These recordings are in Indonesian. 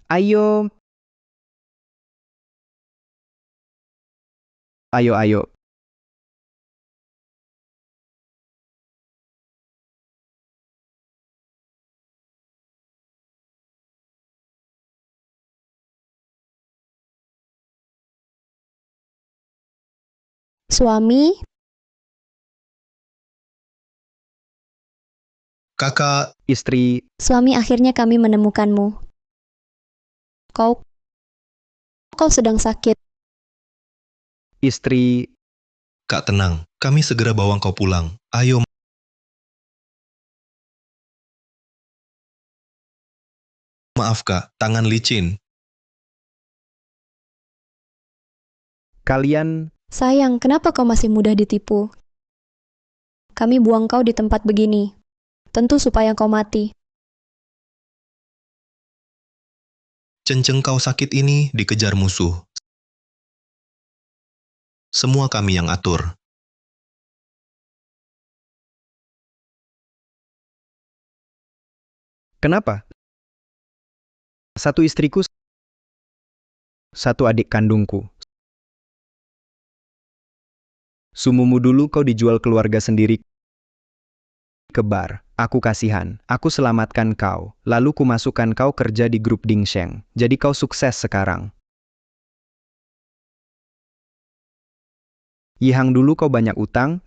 Ayo, ayo. Suami, Kakak, Istri, suami akhirnya kami menemukanmu. Kau, kau sedang sakit. istri, Kak tenang. Kami segera bawa kau pulang. Ayo, maaf kak, tangan licin. kalian, Sayang, kenapa kau masih mudah ditipu? Kami buang kau di tempat begini. Tentu supaya kau mati. Cenceng kau sakit ini dikejar musuh. Semua kami yang atur. kenapa? Satu istriku, satu adik kandungku. Sumumu dulu kau dijual keluarga sendiri ke bar. Aku kasihan, aku selamatkan kau, lalu ku masukkan kau kerja di grup Dingsheng. Jadi kau sukses sekarang. Yihang dulu kau banyak utang,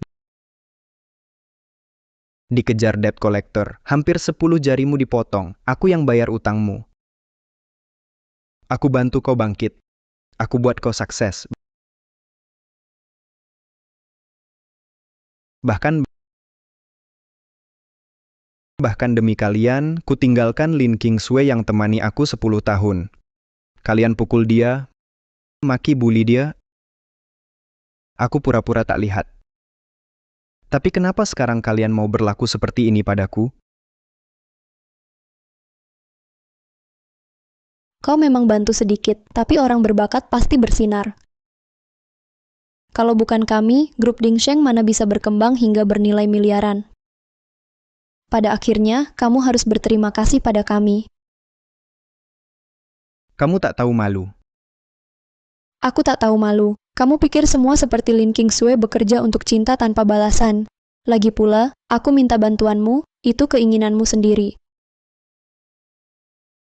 dikejar debt collector, hampir 10 jarimu dipotong, aku yang bayar utangmu. Aku bantu kau bangkit, aku buat kau sukses. Bahkan demi kalian, ku tinggalkan Lin Kingsway yang temani aku 10 tahun. Kalian pukul dia, maki bully dia, aku pura-pura tak lihat. Tapi kenapa sekarang kalian mau berlaku seperti ini padaku? Kau memang bantu sedikit, tapi orang berbakat pasti bersinar. Kalau bukan kami, grup Dingsheng mana bisa berkembang hingga bernilai miliaran. Pada akhirnya, kamu harus berterima kasih pada kami. Kamu tak tahu malu. Aku tak tahu malu. Kamu pikir semua seperti Lin Kingsway bekerja untuk cinta tanpa balasan. Lagi pula, aku minta bantuanmu, itu keinginanmu sendiri.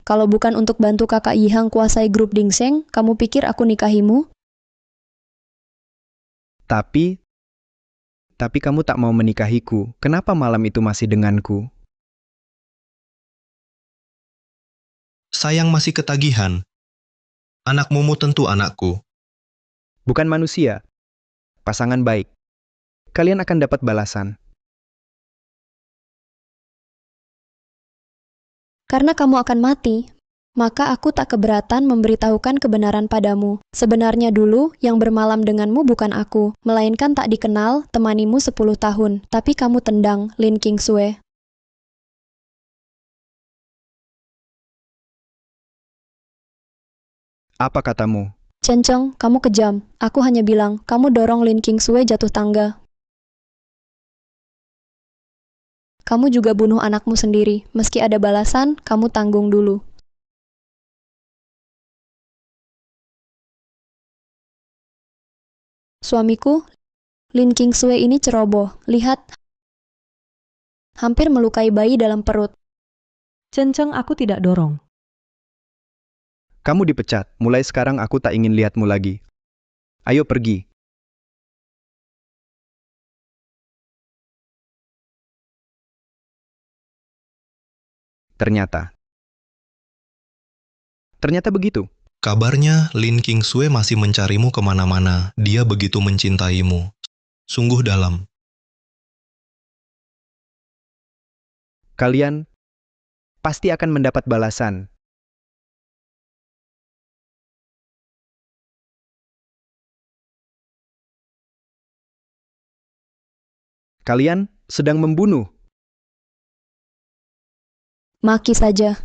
Kalau bukan untuk bantu kakak Yihang kuasai grup Dingsheng, kamu pikir aku nikahimu? Tapi kamu tak mau menikahiku. Kenapa malam itu masih denganku? Sayang masih ketagihan. Anak Mumu tentu anakku. Bukan manusia. Pasangan baik. Kalian akan dapat balasan. Karena kamu akan mati, maka aku tak keberatan memberitahukan kebenaran padamu. Sebenarnya dulu, yang bermalam denganmu bukan aku, melainkan tak dikenal, temanimu 10 tahun. Tapi kamu tendang, Lin Kingsway. Apa katamu? Cenceng, kamu kejam. Aku hanya bilang, kamu dorong Lin Kingsway jatuh tangga. Kamu juga bunuh anakmu sendiri. Meski ada balasan, kamu tanggung dulu. Suamiku, Lin Kingsway ini ceroboh. Lihat, hampir melukai bayi dalam perut. Cenceng, aku tidak dorong. Kamu dipecat. Mulai sekarang aku tak ingin lihatmu lagi. Ayo pergi. Ternyata begitu. Kabarnya, Lin Kingsway masih mencarimu kemana-mana. Dia begitu mencintaimu. Sungguh dalam. Kalian pasti akan mendapat balasan. Kalian sedang membunuh. Maki saja.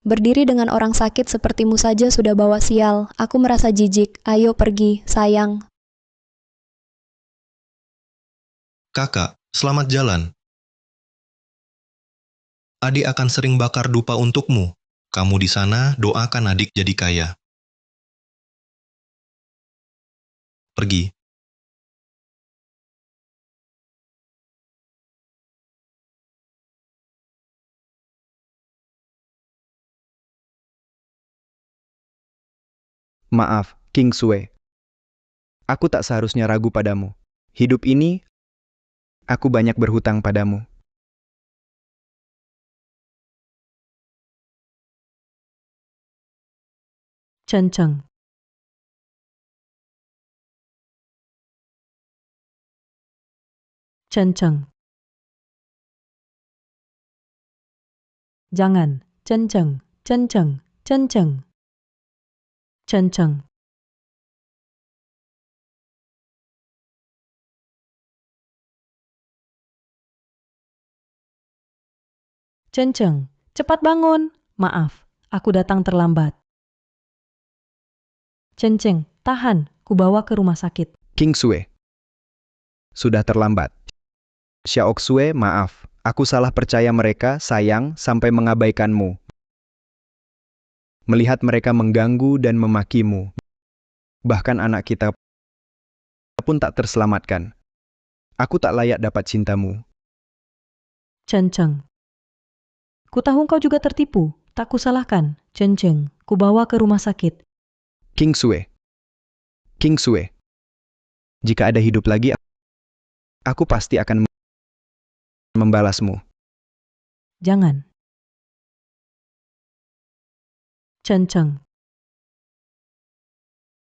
Berdiri dengan orang sakit sepertimu saja sudah bawa sial. Aku merasa jijik. Ayo pergi, sayang. Kakak, selamat jalan. Adik akan sering bakar dupa untukmu. Kamu di sana doakan adik jadi kaya. Pergi. Maaf, King Sue. Aku tak seharusnya ragu padamu. Hidup ini, aku banyak berhutang padamu. Chen Cheng. Chen Cheng. Jangan. Chen Cheng. Chen Cheng. Chen Cheng. Chen Cheng. Chen Cheng, cepat bangun. Maaf, aku datang terlambat. Chen Cheng, tahan, kubawa ke rumah sakit. King Sue. Sudah terlambat. Xiaok Sue, maaf. Aku salah percaya mereka, sayang, sampai mengabaikanmu. Melihat mereka mengganggu dan memakimu. Bahkan anak kita pun tak terselamatkan. Aku tak layak dapat cintamu. Chen Cheng. Ku tahu kau juga tertipu, tak kusalahkan. Chen Cheng, kubawa ke rumah sakit. King Sue. King Sue. Jika ada hidup lagi, aku pasti akan membalasmu. Jangan. Chen Cheng.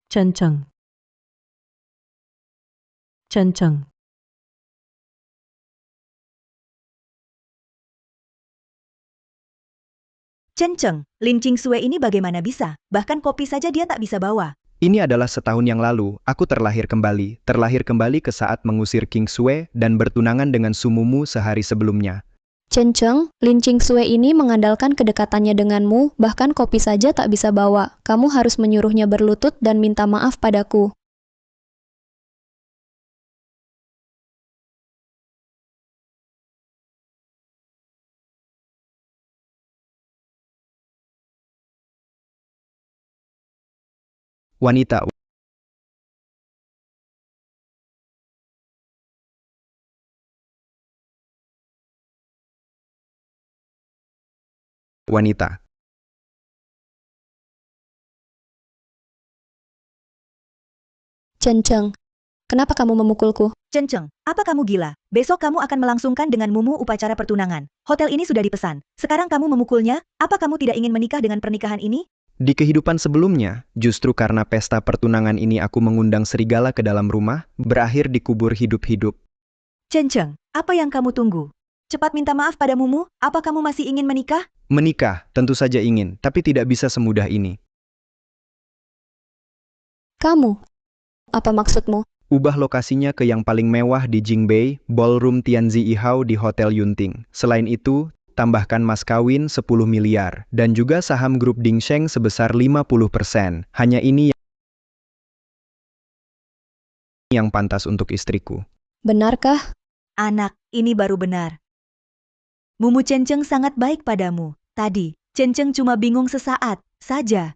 Chen Cheng. Chen Cheng. Chen Cheng, Lin Qingsue ini bagaimana bisa? Bahkan kopi saja dia tak bisa bawa. Ini adalah setahun yang lalu, aku terlahir kembali ke saat mengusir King Sue dan bertunangan dengan sumumu sehari sebelumnya. Chen Cheng, Lin Qingsue ini mengandalkan kedekatannya denganmu, bahkan kopi saja tak bisa bawa. Kamu harus menyuruhnya berlutut dan minta maaf padaku. Wanita. Wanita. Chen Cheng, kenapa kamu memukulku? Chen Cheng, apa kamu gila? Besok kamu akan melangsungkan dengan mumu upacara pertunangan. Hotel ini sudah dipesan. Sekarang kamu memukulnya? Apa kamu tidak ingin menikah dengan pernikahan ini? Di kehidupan sebelumnya, justru karena pesta pertunangan ini aku mengundang serigala ke dalam rumah, berakhir dikubur hidup-hidup. Chen Cheng, apa yang kamu tunggu? Cepat minta maaf pada mumu, apa kamu masih ingin menikah? Menikah, tentu saja ingin, tapi tidak bisa semudah ini. Kamu? Apa maksudmu? Ubah lokasinya ke yang paling mewah di Jingbei, Ballroom Tianzi Ihao di Hotel Yunting. Selain itu, tambahkan mas kawin 10 miliar, dan juga saham grup Dingsheng sebesar 50%. Hanya ini yang pantas untuk istriku. Benarkah? Anak, ini baru benar. Mumu Chen Cheng sangat baik padamu. Tadi, Chen Cheng cuma bingung sesaat saja.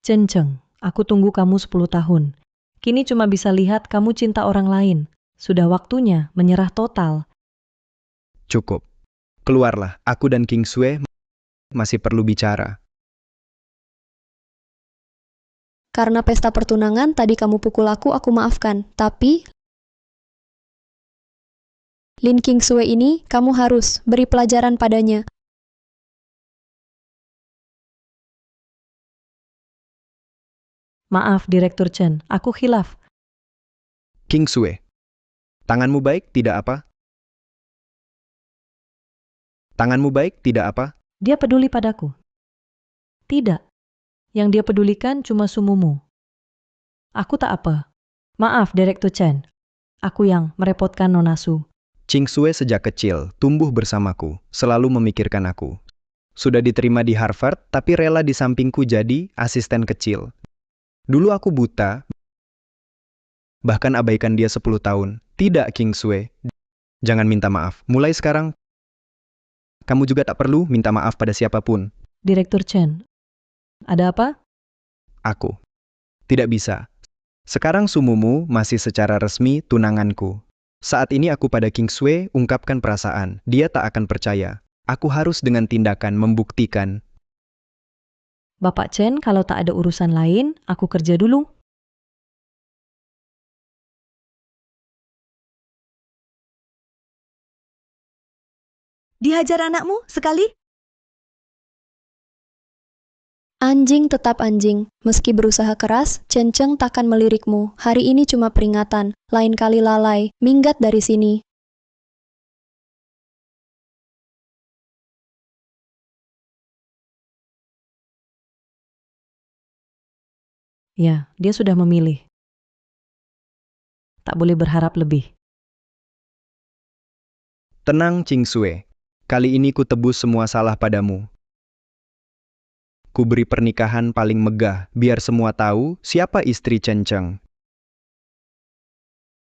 Chen Cheng, aku tunggu kamu 10 tahun. Kini cuma bisa lihat kamu cinta orang lain. Sudah waktunya menyerah total. Cukup. Keluarlah, aku dan King Sue masih perlu bicara. Karena pesta pertunangan tadi kamu pukul aku maafkan. Tapi, Lin Qingsue ini, kamu harus beri pelajaran padanya. Maaf, Direktur Chen, aku khilaf. King Sue, tanganmu baik, tidak apa? Tanganmu baik, tidak apa? Dia peduli padaku. Tidak. Yang dia pedulikan cuma sumumu. Aku tak apa. Maaf, Direktur Chen. Aku yang merepotkan Nona Su. King Sue sejak kecil tumbuh bersamaku, selalu memikirkan aku. Sudah diterima di Harvard, tapi rela di sampingku jadi asisten kecil. Dulu aku buta, bahkan abaikan dia 10 tahun. Tidak, King Sue. Jangan minta maaf. Mulai sekarang, Kamu juga tak perlu minta maaf pada siapapun. Direktur Chen, ada apa? Aku. Tidak bisa. Sekarang Sumumu masih secara resmi tunanganku. Saat ini aku pada King Sui ungkapkan perasaan. Dia tak akan percaya. Aku harus dengan tindakan membuktikan. Bapak Chen, kalau tak ada urusan lain, aku kerja dulu. Dihajar anakmu sekali? Anjing tetap anjing. Meski berusaha keras, Chen Cheng takkan melirikmu. Hari ini cuma peringatan. Lain kali lalai. Minggat dari sini. Ya, dia sudah memilih. Tak boleh berharap lebih. Tenang, Ching Sui. Kali ini ku tebus semua salah padamu. Ku beri pernikahan paling megah, biar semua tahu siapa istri Chen Cheng.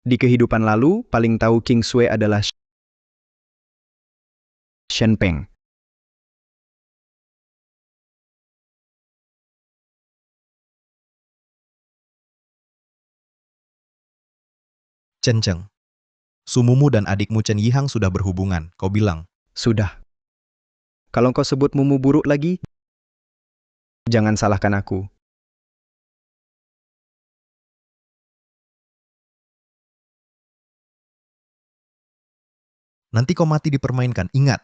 Di kehidupan lalu, paling tahu King Sui adalah Shen Peng. Chen Cheng, Sumumu dan adikmu Chen Yihang sudah berhubungan, kau bilang. Sudah. Kalau kau sebut Mumu buruk lagi, jangan salahkan aku. Nanti kau mati dipermainkan, ingat.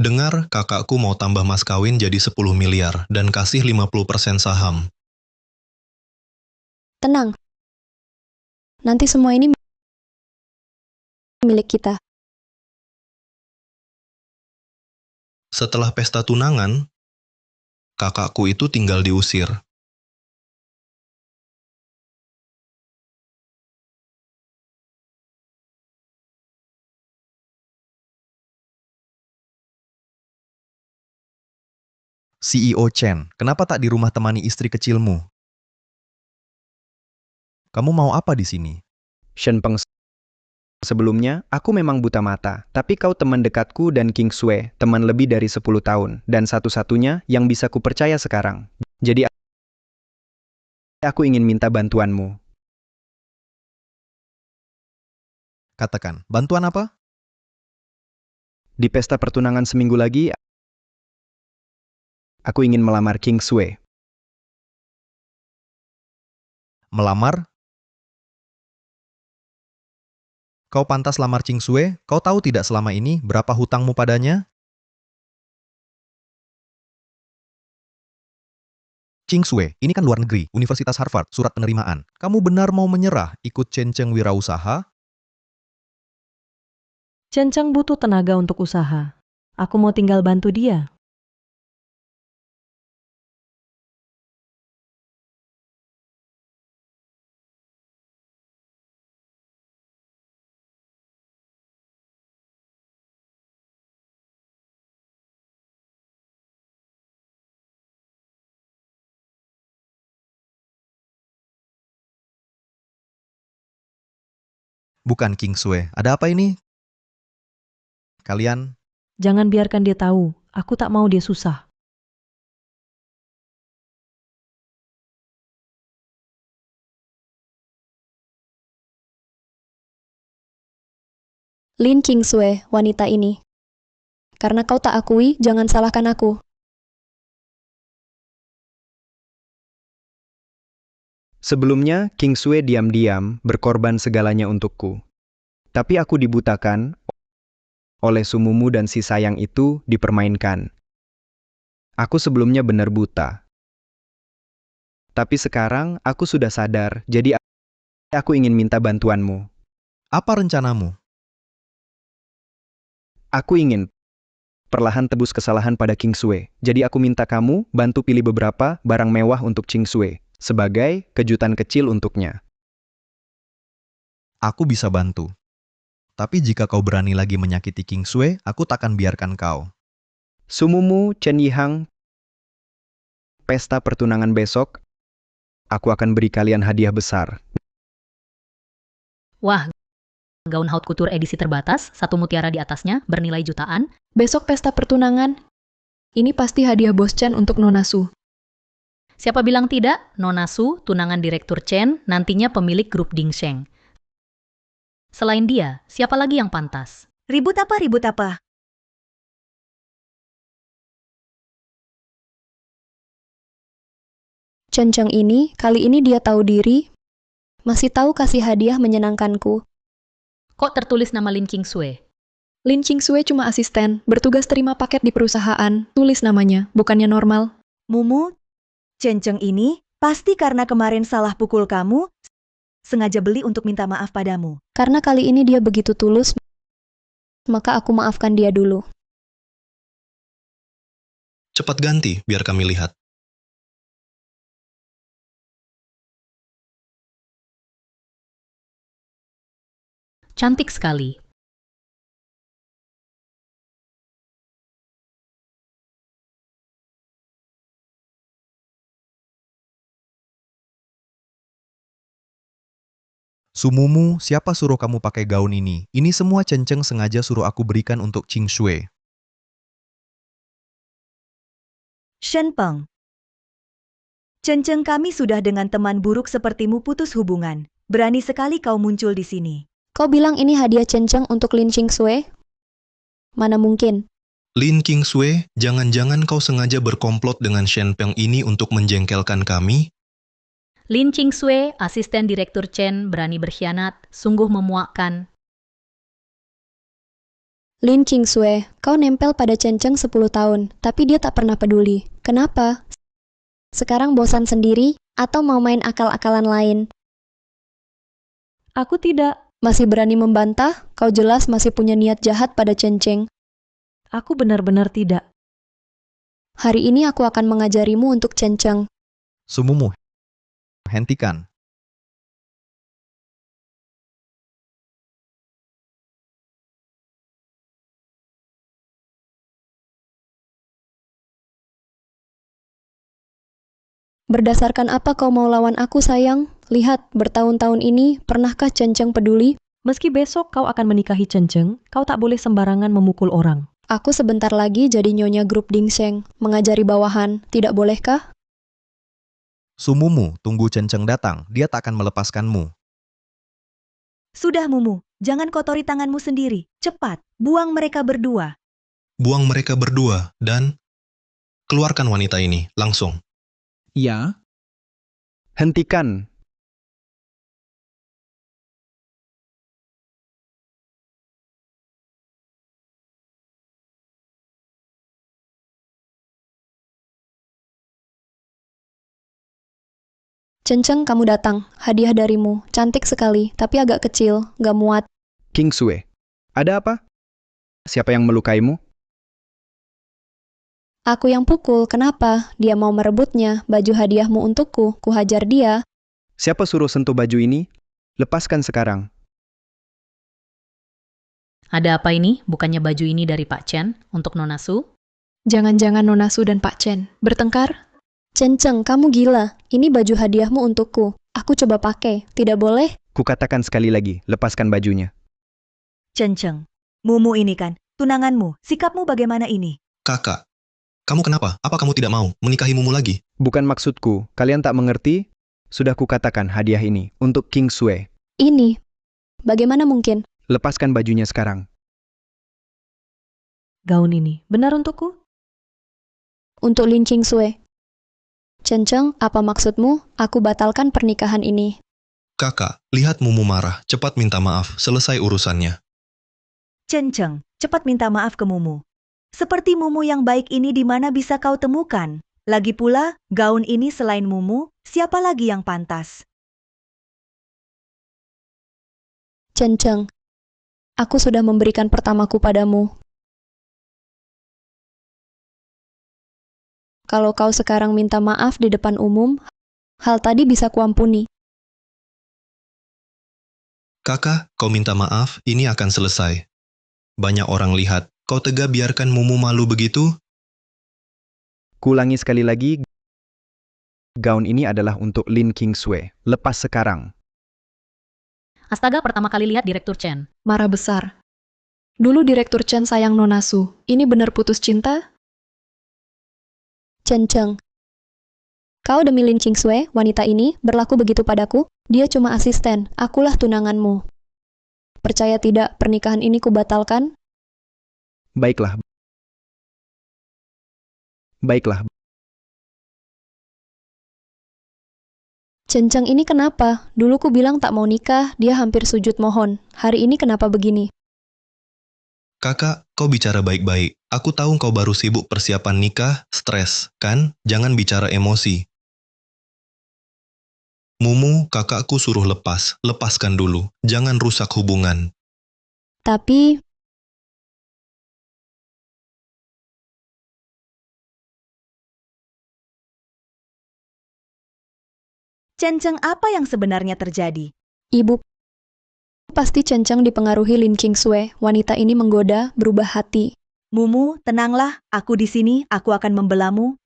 Dengar, kakakku mau tambah mas kawin jadi 10 miliar dan kasih 50% saham. Tenang. Nanti semua ini milik kita. Setelah pesta tunangan, kakakku itu tinggal diusir. CEO Chen, kenapa tak di rumah temani istri kecilmu? Kamu mau apa di sini? Shen Peng. Sebelumnya, aku memang buta mata, tapi kau teman dekatku dan King Sui, teman lebih dari 10 tahun, dan satu-satunya yang bisa kupercaya sekarang. Jadi aku ingin minta bantuanmu. Katakan, bantuan apa? Di pesta pertunangan seminggu lagi, aku ingin melamar King Sui. Melamar? Kau pantas lamar Ching Sui? Kau tahu tidak selama ini berapa hutangmu padanya? Ching Sui, ini kan luar negeri, Universitas Harvard, surat penerimaan. Kamu benar mau menyerah ikut Chen Cheng wirausaha? Chen Cheng butuh tenaga untuk usaha. Aku mau tinggal bantu dia. Bukan King Sui, ada apa ini? Kalian, Jangan biarkan dia tahu. Aku tak mau dia susah. Lin King Sui, wanita ini. Karena kau tak akui, jangan salahkan aku. Sebelumnya, King Sui diam-diam berkorban segalanya untukku. Tapi aku dibutakan oleh Sumumu dan si sayang itu dipermainkan. Aku sebelumnya benar buta. Tapi sekarang aku sudah sadar, jadi aku ingin minta bantuanmu. apa rencanamu? Aku ingin perlahan tebus kesalahan pada King Sui. Jadi aku minta kamu bantu pilih beberapa barang mewah untuk King Sui, sebagai kejutan kecil untuknya. Aku bisa bantu. Tapi jika kau berani lagi menyakiti King Sui, aku takkan biarkan kau. Sumumu Chen Yihang, pesta pertunangan besok, aku akan beri kalian hadiah besar. Wah, gaun haute couture edisi terbatas, satu mutiara di atasnya, bernilai jutaan. Besok pesta pertunangan. Ini pasti hadiah Bos Chen untuk Nona Su. Siapa bilang tidak? Nona Su, tunangan Direktur Chen, nantinya pemilik grup Dingsheng. Selain dia, siapa lagi yang pantas? Ribut apa, ribut apa? Chen Cheng ini, kali ini dia tahu diri, masih tahu kasih hadiah menyenangkanku. Kok tertulis nama Lin King Sui? Lin Qingsui cuma asisten, bertugas terima paket di perusahaan, tulis namanya, bukannya normal. Mumu, Chen Cheng ini pasti karena kemarin salah pukul kamu, sengaja beli untuk minta maaf padamu. Karena kali ini dia begitu tulus, maka aku maafkan dia dulu. Cepat ganti, biar kami lihat. Cantik sekali. Sumumu, siapa suruh kamu pakai gaun ini? Ini semua Chen Cheng sengaja suruh aku berikan untuk King Sui. Shen Peng. Chen Cheng, kami sudah dengan teman buruk sepertimu putus hubungan. Berani sekali kau muncul di sini. Kau bilang ini hadiah Chen Cheng untuk Lin Qingsui? Mana mungkin? Lin King Sui, jangan-jangan kau sengaja berkomplot dengan Shen Peng ini untuk menjengkelkan kami? Lin Qingsui, asisten Direktur Chen, berani berkhianat, sungguh memuakkan. Lin Qingsui, kau nempel pada Chen Cheng 10 tahun, tapi dia tak pernah peduli. Kenapa? Sekarang bosan sendiri, atau mau main akal-akalan lain? Aku tidak. Masih berani membantah? Kau jelas masih punya niat jahat pada Chen Cheng. Aku benar-benar tidak. Hari ini aku akan mengajarimu untuk Chen Cheng. Sumumu, hentikan. Berdasarkan apa kau mau lawan aku, sayang? Lihat, bertahun-tahun ini, pernahkah Chen Cheng peduli? Meski besok kau akan menikahi Chen Cheng, kau tak boleh sembarangan memukul orang. Aku sebentar lagi jadi nyonya grup Dingsheng, mengajari bawahan, tidak bolehkah? Sumumu, tunggu Chen Cheng datang, dia tak akan melepaskanmu. Sudah, Mumu, jangan kotori tanganmu sendiri. Cepat, buang mereka berdua. Buang mereka berdua, dan keluarkan wanita ini, langsung. Ya, Hentikan. Chen Cheng, kamu datang. Hadiah darimu. Cantik sekali, tapi agak kecil, gak muat. King Sui, ada apa? Siapa yang melukaimu? Aku yang pukul, kenapa? Dia mau merebutnya, baju hadiahmu untukku, kuhajar dia. Siapa suruh sentuh baju ini? Lepaskan sekarang. Ada apa ini? Bukannya baju ini dari Pak Chen untuk Nona Su? Jangan-jangan Nona Su dan Pak Chen bertengkar? Chen Cheng, kamu gila. Ini baju hadiahmu untukku. Aku coba pakai, tidak boleh? Kukatakan sekali lagi, lepaskan bajunya. Chen Cheng, Mumu ini kan, tunanganmu, sikapmu bagaimana ini? Kakak, kamu kenapa? Apa kamu tidak mau menikahi Mumu lagi? Bukan maksudku, kalian tak mengerti? Sudah kukatakan hadiah ini untuk King Sui. Ini. Bagaimana mungkin? Lepaskan bajunya sekarang. Gaun ini benar untukku? Untuk Lin Qingsui. Chen Cheng, apa maksudmu? Aku batalkan pernikahan ini. Kakak, lihat Mumu marah, cepat minta maaf, selesai urusannya. Chen Cheng, cepat minta maaf ke Mumu. Seperti Mumu yang baik ini di mana bisa kau temukan? Lagi pula, gaun ini selain Mumu, siapa lagi yang pantas? Chen Cheng, aku sudah memberikan pertamaku padamu. Kalau kau sekarang minta maaf di depan umum, hal tadi bisa kuampuni. Kakak, kau minta maaf, ini akan selesai. Banyak orang lihat, kau tega biarkan Mumu malu begitu? Kuulangi sekali lagi, gaun ini adalah untuk Lin Kingsway. Lepas sekarang. Astaga, pertama kali lihat Direktur Chen. Marah besar. Dulu Direktur Chen sayang Nona Su. Ini benar putus cinta? Chen Cheng. Kau demi Lin Qingsui, wanita ini, berlaku begitu padaku? Dia cuma asisten, akulah tunanganmu. Percaya tidak, pernikahan ini kubatalkan? Baiklah. Baiklah. Chen Cheng ini kenapa? Dulu ku bilang tak mau nikah, dia hampir sujud mohon. Hari ini kenapa begini? Kakak, kau bicara baik-baik. Aku tahu kau baru sibuk persiapan nikah, stres, kan? Jangan bicara emosi. Mumu, kakakku suruh lepas. Lepaskan dulu. Jangan rusak hubungan. Tapi, Chen Cheng, apa yang sebenarnya terjadi? Ibu, pasti Chen Cheng dipengaruhi Lin Qingsui. Wanita ini menggoda, berubah hati. Mumu, tenanglah, aku di sini, aku akan membelamu.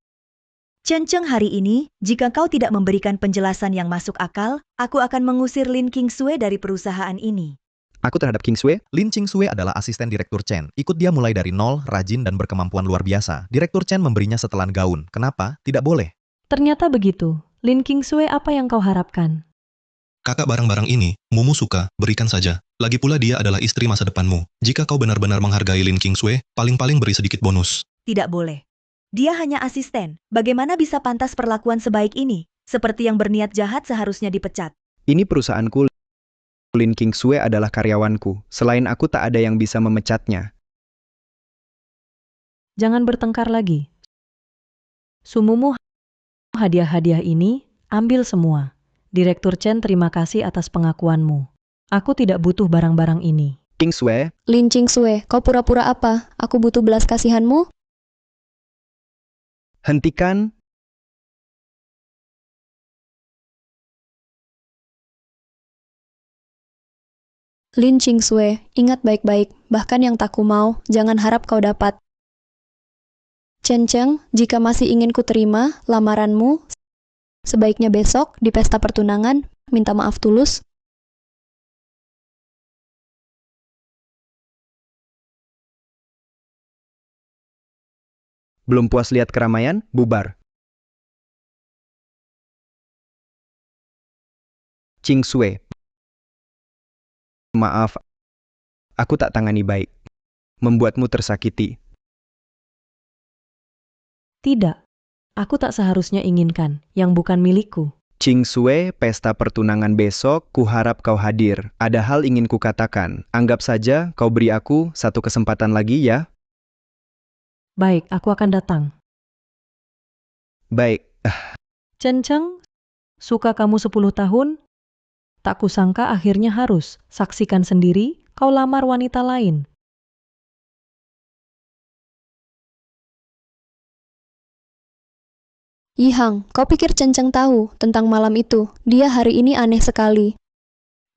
Chen Cheng, hari ini, jika kau tidak memberikan penjelasan yang masuk akal, aku akan mengusir Lin Qingsui dari perusahaan ini. Aku terhadap Kingsway, Lin Qingsui adalah asisten Direktur Chen. Ikut dia mulai dari nol, rajin dan berkemampuan luar biasa. Direktur Chen memberinya setelan gaun. Kenapa? Tidak boleh. Ternyata begitu. Lin Qingsui, apa yang kau harapkan? Kakak barang-barang ini, Mumu suka, berikan saja. Lagi pula dia adalah istri masa depanmu. Jika kau benar-benar menghargai Lin Qingsui, paling-paling beri sedikit bonus. Tidak boleh. Dia hanya asisten. Bagaimana bisa pantas perlakuan sebaik ini? Seperti yang berniat jahat seharusnya dipecat. ini perusahaanku. Lin Kingsway adalah karyawanku. Selain aku tak ada yang bisa memecatnya. Jangan bertengkar lagi. Sumumu hadiah-hadiah ini, ambil semua. Direktur Chen, terima kasih atas pengakuanmu. Aku tidak butuh barang-barang ini. Kingsway, Lin Qingsui, kau pura-pura apa? Aku butuh belas kasihanmu? hentikan. Lin Qingsui, ingat baik-baik, bahkan yang tak ku mau, jangan harap kau dapat. Chen Cheng, jika masih ingin ku terima lamaranmu, sebaiknya besok di pesta pertunangan, minta maaf tulus. Belum puas lihat keramaian? Bubar. Kingsway. Maaf, aku tak tangani baik. Membuatmu tersakiti. Tidak. Aku tak seharusnya inginkan yang bukan milikku. Kingsway, pesta pertunangan besok, kuharap kau hadir. Ada hal ingin kukatakan. Anggap saja kau beri aku satu kesempatan lagi ya. Baik, aku akan datang. Baik. Chen Cheng, suka kamu 10 tahun? Tak kusangka akhirnya harus. Saksikan sendiri, kau lamar wanita lain. Yihang, kau pikir Chen Cheng tahu tentang malam itu? Dia hari ini aneh sekali.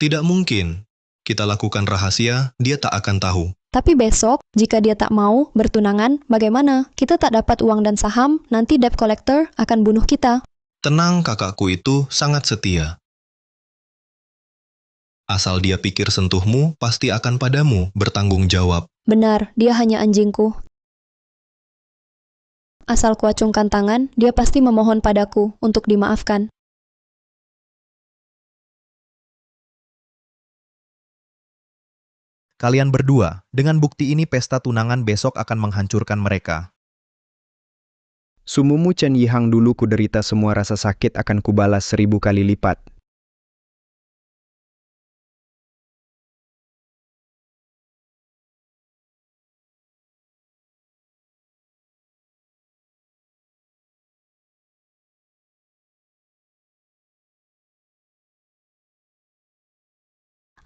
Tidak mungkin. Kita lakukan rahasia, dia tak akan tahu. Tapi besok, jika dia tak mau bertunangan, bagaimana? Kita tak dapat uang dan saham, nanti debt collector akan bunuh kita. Tenang, kakakku itu sangat setia. Asal dia pikir sentuhmu, pasti akan padamu, bertanggung jawab. Benar, dia hanya anjingku. Asal kuacungkan tangan, dia pasti memohon padaku untuk dimaafkan. Kalian berdua, dengan bukti ini pesta tunangan besok akan menghancurkan mereka. Sumumu Chen Yihang dulu kuderita semua rasa sakit akan kubalas 1000 kali lipat.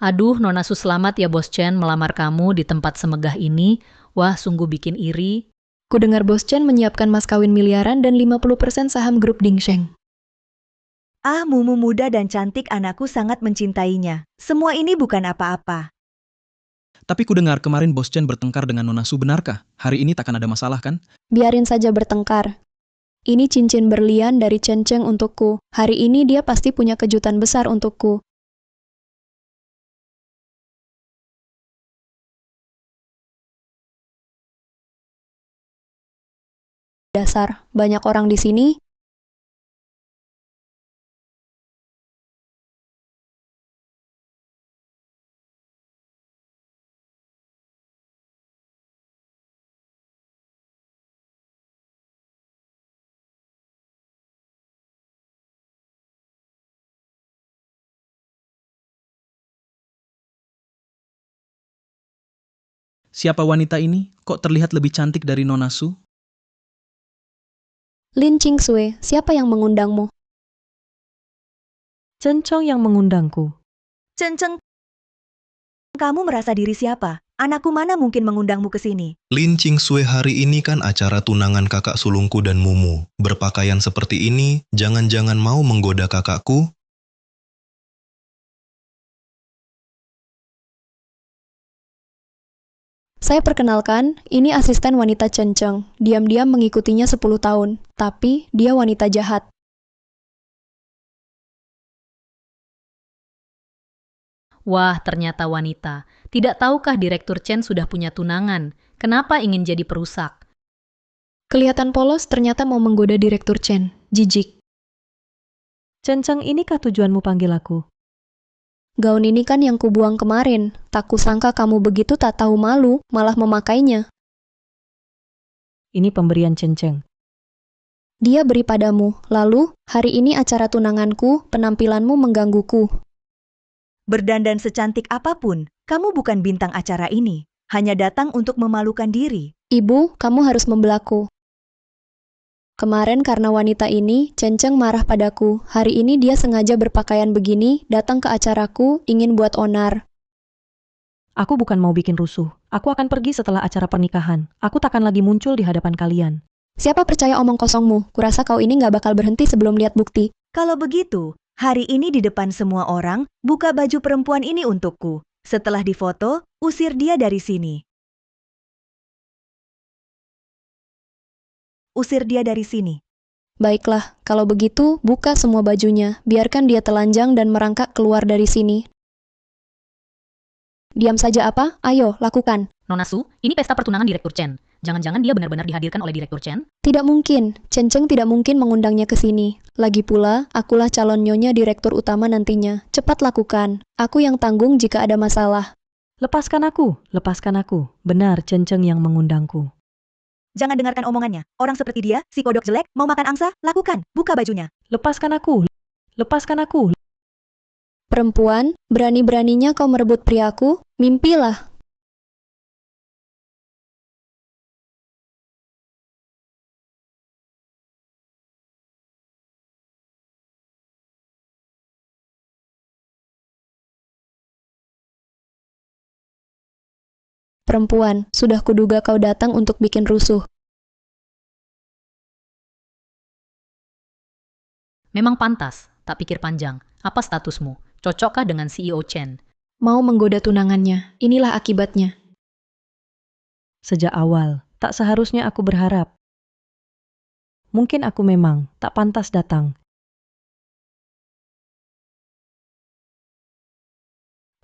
Aduh, Nona Su, selamat ya Bos Chen melamar kamu di tempat semegah ini. Wah, sungguh bikin iri. Kudengar Bos Chen menyiapkan mas kawin miliaran dan 50% saham grup Dingsheng. Ah, Mumu muda dan cantik, anakku sangat mencintainya. Semua ini bukan apa-apa. Tapi ku dengar kemarin Bos Chen bertengkar dengan Nona Su, benarkah? Hari ini takkan ada masalah kan? Biarin saja bertengkar. Ini cincin berlian dari Chen Cheng untukku. Hari ini dia pasti punya kejutan besar untukku. Dasar, banyak orang di sini. Siapa wanita ini? Kok terlihat lebih cantik dari Nona Su? Lin Qingsui, siapa yang mengundangmu? Chen Cheng yang mengundangku. Cenceng, kamu merasa diri siapa? Anakku mana mungkin mengundangmu ke sini? Lin Qingsui, hari ini kan acara tunangan kakak sulungku dan Mumu. Berpakaian seperti ini, jangan-jangan mau menggoda kakakku? Saya perkenalkan, ini asisten wanita Chen Cheng. Diam-diam mengikutinya 10 tahun, tapi dia wanita jahat. Wah, ternyata wanita. Tidak tahukah Direktur Chen sudah punya tunangan? Kenapa ingin jadi perusak? Kelihatan polos ternyata mau menggoda Direktur Chen. Jijik. Chen Cheng, inikah tujuanmu panggil aku? Gaun ini kan yang kubuang kemarin. Tak kusangka kamu begitu tak tahu malu, malah memakainya. Ini pemberian Chen Cheng. Dia beri padamu. Lalu, hari ini acara tunanganku, penampilanmu menggangguku. Berdandan secantik apapun, kamu bukan bintang acara ini. Hanya datang untuk memalukan diri. Ibu, kamu harus membelaku. Kemarin karena wanita ini, Chen Cheng marah padaku. Hari ini dia sengaja berpakaian begini, datang ke acaraku, ingin buat onar. Aku bukan mau bikin rusuh. Aku akan pergi setelah acara pernikahan. Aku takkan lagi muncul di hadapan kalian. Siapa percaya omong kosongmu? Kurasa kau ini nggak bakal berhenti sebelum lihat bukti. Kalau begitu, hari ini di depan semua orang, buka baju perempuan ini untukku. Setelah difoto, usir dia dari sini. Usir dia dari sini. Baiklah, kalau begitu, buka semua bajunya. Biarkan dia telanjang dan merangkak keluar dari sini. Diam saja apa? Ayo, lakukan. Nona Su, ini pesta pertunangan Direktur Chen. Jangan-jangan dia benar-benar dihadirkan oleh Direktur Chen? Tidak mungkin. Chen Cheng tidak mungkin mengundangnya ke sini. Lagi pula, akulah calon nyonya direktur utama nantinya. Cepat lakukan. Aku yang tanggung jika ada masalah. Lepaskan aku, lepaskan aku. Benar Chen Cheng yang mengundangku. Jangan dengarkan omongannya. Orang seperti dia, si kodok jelek, mau makan angsa, lakukan. Buka bajunya. Lepaskan aku, lepaskan aku. Perempuan, berani-beraninya kau merebut priaku? Mimpilah. Perempuan, sudah kuduga kau datang untuk bikin rusuh. Memang pantas, tak pikir panjang. Apa statusmu? Cocokkah dengan CEO Chen? Mau menggoda tunangannya. Inilah akibatnya. Sejak awal, tak seharusnya aku berharap. Mungkin aku memang tak pantas datang.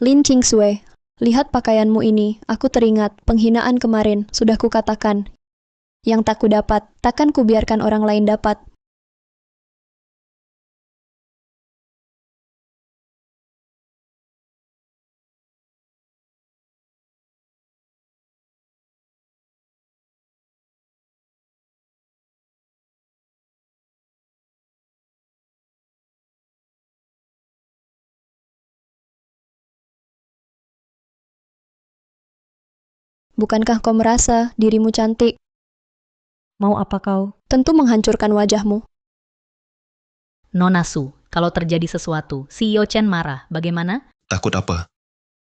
Lin Qingsui, lihat pakaianmu ini. Aku teringat penghinaan kemarin, sudah kukatakan. Yang tak kudapat, takkan kubiarkan orang lain dapat. Bukankah kau merasa dirimu cantik? Mau apa kau? Tentu menghancurkan wajahmu. Nona Su, kalau terjadi sesuatu, CEO Chen marah, bagaimana? Takut apa?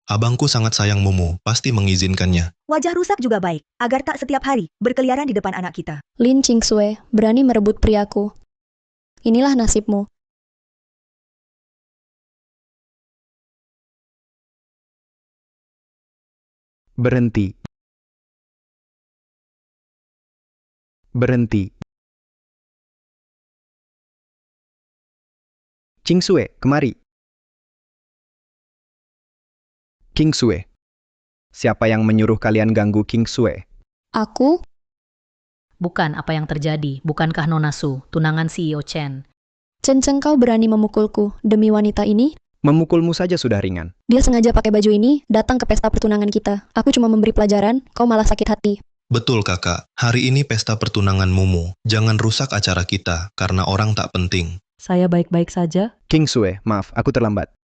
Abangku sangat sayang Mumu, pasti mengizinkannya. Wajah rusak juga baik, agar tak setiap hari berkeliaran di depan anak kita. Lin Qingsui berani merebut priaku. Inilah nasibmu. Berhenti. Berhenti. Qingsui, kemari. Qingsui. Siapa yang menyuruh kalian ganggu Qingsui? Aku? Bukan apa yang terjadi, bukankah Nona Su, tunangan CEO Chen? Chen Cheng, kau berani memukulku demi wanita ini? Memukulmu saja sudah ringan. Dia sengaja pakai baju ini datang ke pesta pertunangan kita. Aku cuma memberi pelajaran, kau malah sakit hati. Betul kakak, hari ini pesta pertunangan Mumu. Jangan rusak acara kita, karena orang tak penting. Saya baik-baik saja. Qingsui, maaf, aku terlambat.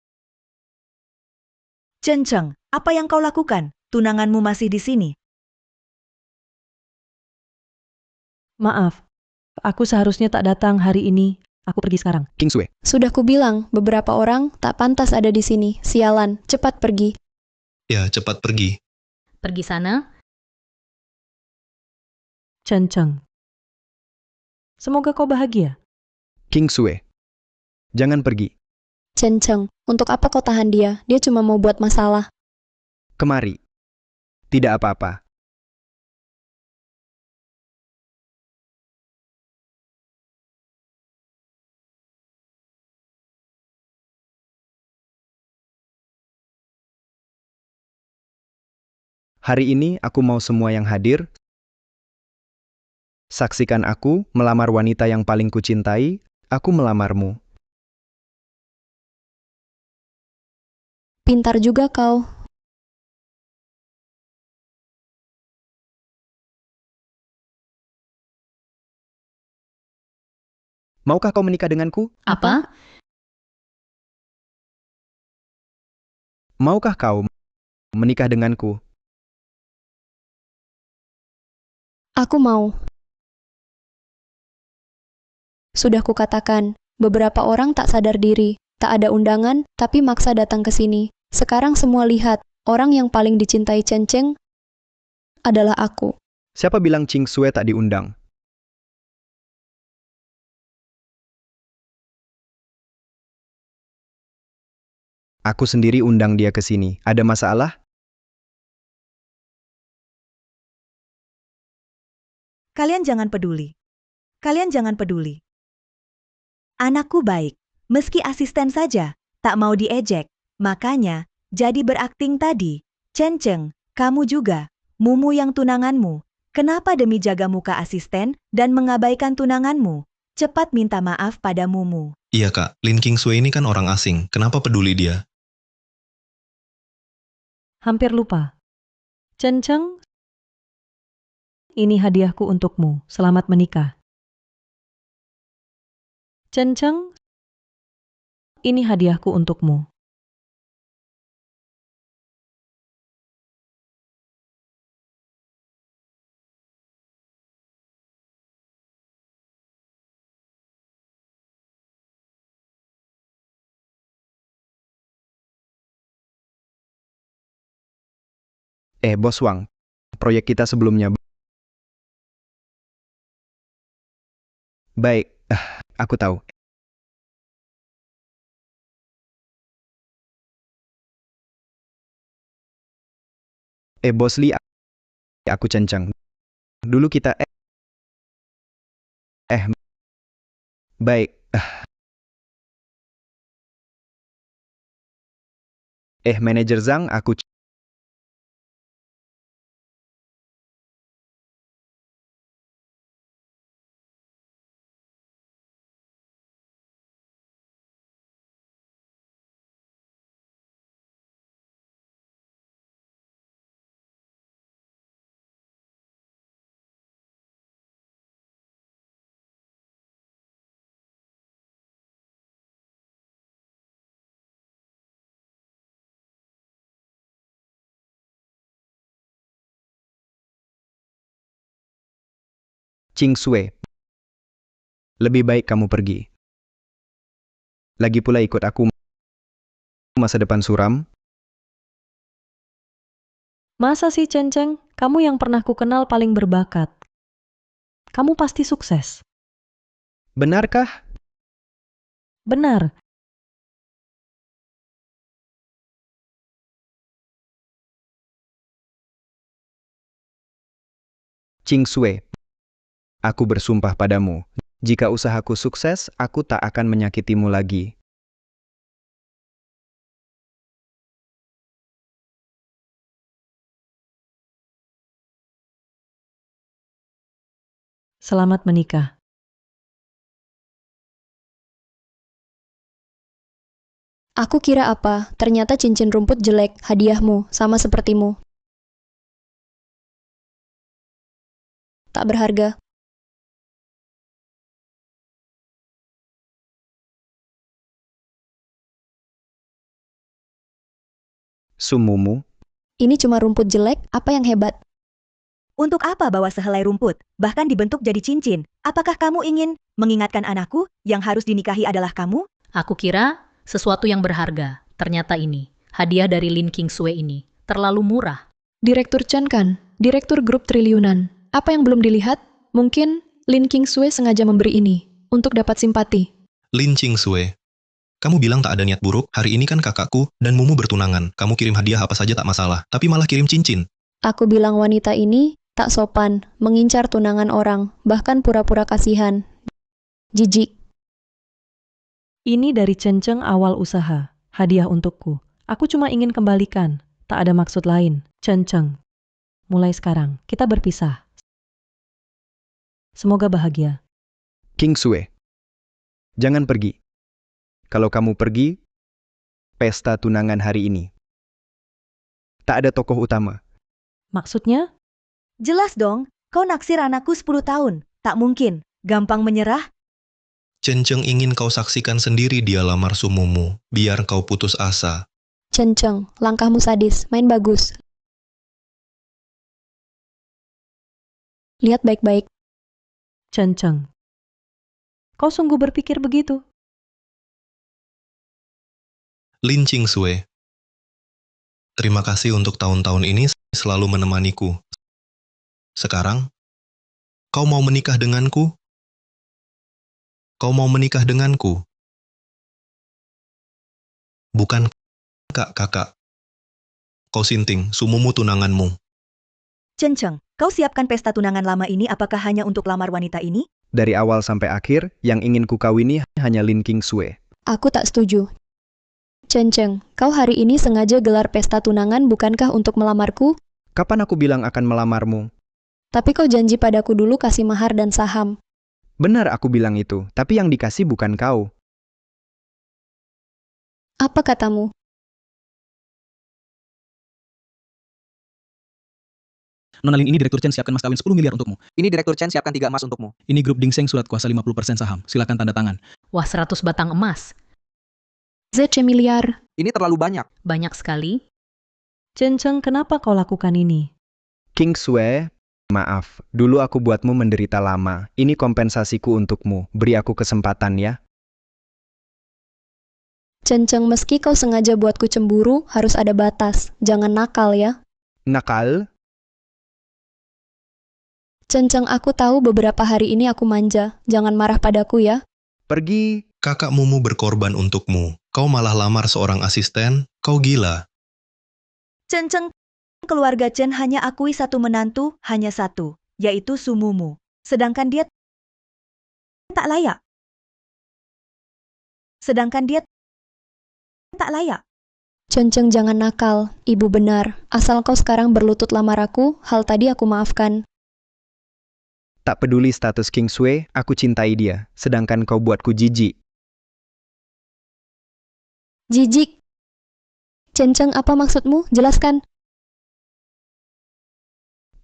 Chen Cheng, apa yang kau lakukan? Tunanganmu masih di sini. Maaf, aku seharusnya tak datang hari ini. Aku pergi sekarang. Qingsui, Sudah kubilang, beberapa orang tak pantas ada di sini. Sialan, cepat pergi. Ya, cepat pergi. Pergi sana, Chen Cheng. Semoga kau bahagia. Qingsui. Jangan pergi. Chen Cheng, untuk apa kau tahan dia? Dia cuma mau buat masalah. Kemari. Tidak apa-apa. Hari ini aku mau semua yang hadir. Saksikan aku melamar wanita yang paling kucintai. Aku melamarmu. Pintar juga kau. Maukah kau menikah denganku? apa? Maukah kau menikah denganku? Aku mau. Sudah kukatakan, beberapa orang tak sadar diri, tak ada undangan, tapi maksa datang ke sini. Sekarang semua lihat, orang yang paling dicintai Chen Cheng adalah aku. Siapa bilang Qingsui tak diundang? Aku sendiri undang dia ke sini. Ada masalah? Kalian jangan peduli. Kalian jangan peduli. Anakku baik, meski asisten saja, tak mau diejek. Makanya, jadi berakting tadi. Chen Cheng, kamu juga. Mumu yang tunanganmu. Kenapa demi jaga muka asisten dan mengabaikan tunanganmu? Cepat minta maaf pada Mumu. Iya kak, Lin Qingsui ini kan orang asing. Kenapa peduli dia? Hampir lupa. Chen Cheng, ini hadiahku untukmu. Selamat menikah. Chen Cheng, ini hadiahku untukmu. Bos Wang. Proyek kita sebelumnya. Baik, aku tahu. Bos Li, aku Chen Cheng. Dulu kita baik. Manajer Zhang, aku Qingsui. Lebih baik kamu pergi. Lagi pula ikut aku masa depan suram. Masa sih Cenceng, kamu yang pernah ku kenal paling berbakat. Kamu pasti sukses. Benarkah? Benar, Ching Sue, aku bersumpah padamu, jika usahaku sukses, aku tak akan menyakitimu lagi. selamat menikah. Aku kira apa, ternyata cincin rumput jelek, hadiahmu, sama sepertimu. Tak berharga. Sumumu, Ini cuma rumput jelek, apa yang hebat? Untuk apa bawa sehelai rumput, bahkan dibentuk jadi cincin? Apakah kamu ingin mengingatkan anakku yang harus dinikahi adalah kamu? Aku kira sesuatu yang berharga. Ternyata ini, hadiah dari Lin Kingsue ini, terlalu murah. Direktur Chen kan? Direktur grup triliunan. Apa yang belum dilihat? Mungkin Lin Kingsue sengaja memberi ini, untuk dapat simpati. Lin Qingsue, kamu bilang tak ada niat buruk, hari ini kan kakakku dan Mumu bertunangan. Kamu kirim hadiah apa saja tak masalah, tapi malah kirim cincin. Aku bilang wanita ini tak sopan, mengincar tunangan orang, bahkan pura-pura kasihan. Jijik. Ini dari Cenceng awal usaha, hadiah untukku. Aku cuma ingin kembalikan, tak ada maksud lain. Cenceng, mulai sekarang kita berpisah. Semoga bahagia. King Sue, jangan pergi. Kalau kamu pergi, pesta tunangan hari ini. Tak ada tokoh utama. Maksudnya? Jelas dong, kau naksir anakku 10 tahun. Tak mungkin, gampang menyerah. Cenceng ingin kau saksikan sendiri dia lamar Sumumu, biar kau putus asa. Cenceng, langkahmu sadis, main bagus. Lihat baik-baik. Cenceng, kau sungguh berpikir begitu? Lin Qingsue, terima kasih untuk tahun-tahun ini selalu menemaniku. Sekarang, kau mau menikah denganku? Kau mau menikah denganku? Bukan kakak. Kau sinting, Sumumu tunanganmu. Cenceng, kau siapkan pesta tunangan lama ini apakah hanya untuk lamar wanita ini? Dari awal sampai akhir, yang ingin ku kawini hanya Lin Kingsue. Aku tak setuju. Cenceng, kau hari ini sengaja gelar pesta tunangan bukankah untuk melamarku? Kapan aku bilang akan melamarmu? Tapi kau janji padaku dulu kasih mahar dan saham. Benar aku bilang itu, tapi yang dikasih bukan kau. Apa katamu? Nona Lin, ini Direktur Chen siapkan mas kawin 10 miliar untukmu. Ini Direktur Chen siapkan 3 emas untukmu. Ini grup Dingseng surat kuasa 50% saham. Silakan tanda tangan. Wah, 100 batang emas. ZC miliar. Ini terlalu banyak. Banyak sekali. Cenceng, kenapa kau lakukan ini? King Sue, maaf, dulu aku buatmu menderita lama. Ini kompensasiku untukmu. Beri aku kesempatan ya. Cenceng, meski kau sengaja buatku cemburu, harus ada batas. Jangan nakal ya. Nakal? Cenceng, aku tahu beberapa hari ini aku manja. Jangan marah padaku ya. Pergi. Kakak Mumu berkorban untukmu. Kau malah lamar seorang asisten? Kau gila. Cenceng, keluarga Chen hanya akui satu menantu, hanya satu, yaitu Sumumu. Sedangkan dia tak layak. Cenceng, jangan nakal. Ibu benar. Asal kau sekarang berlutut lamar aku, hal tadi aku maafkan. Tak peduli status King Sue, aku cintai dia. Sedangkan kau buatku jijik. Jijik. Cenceng, apa maksudmu? Jelaskan.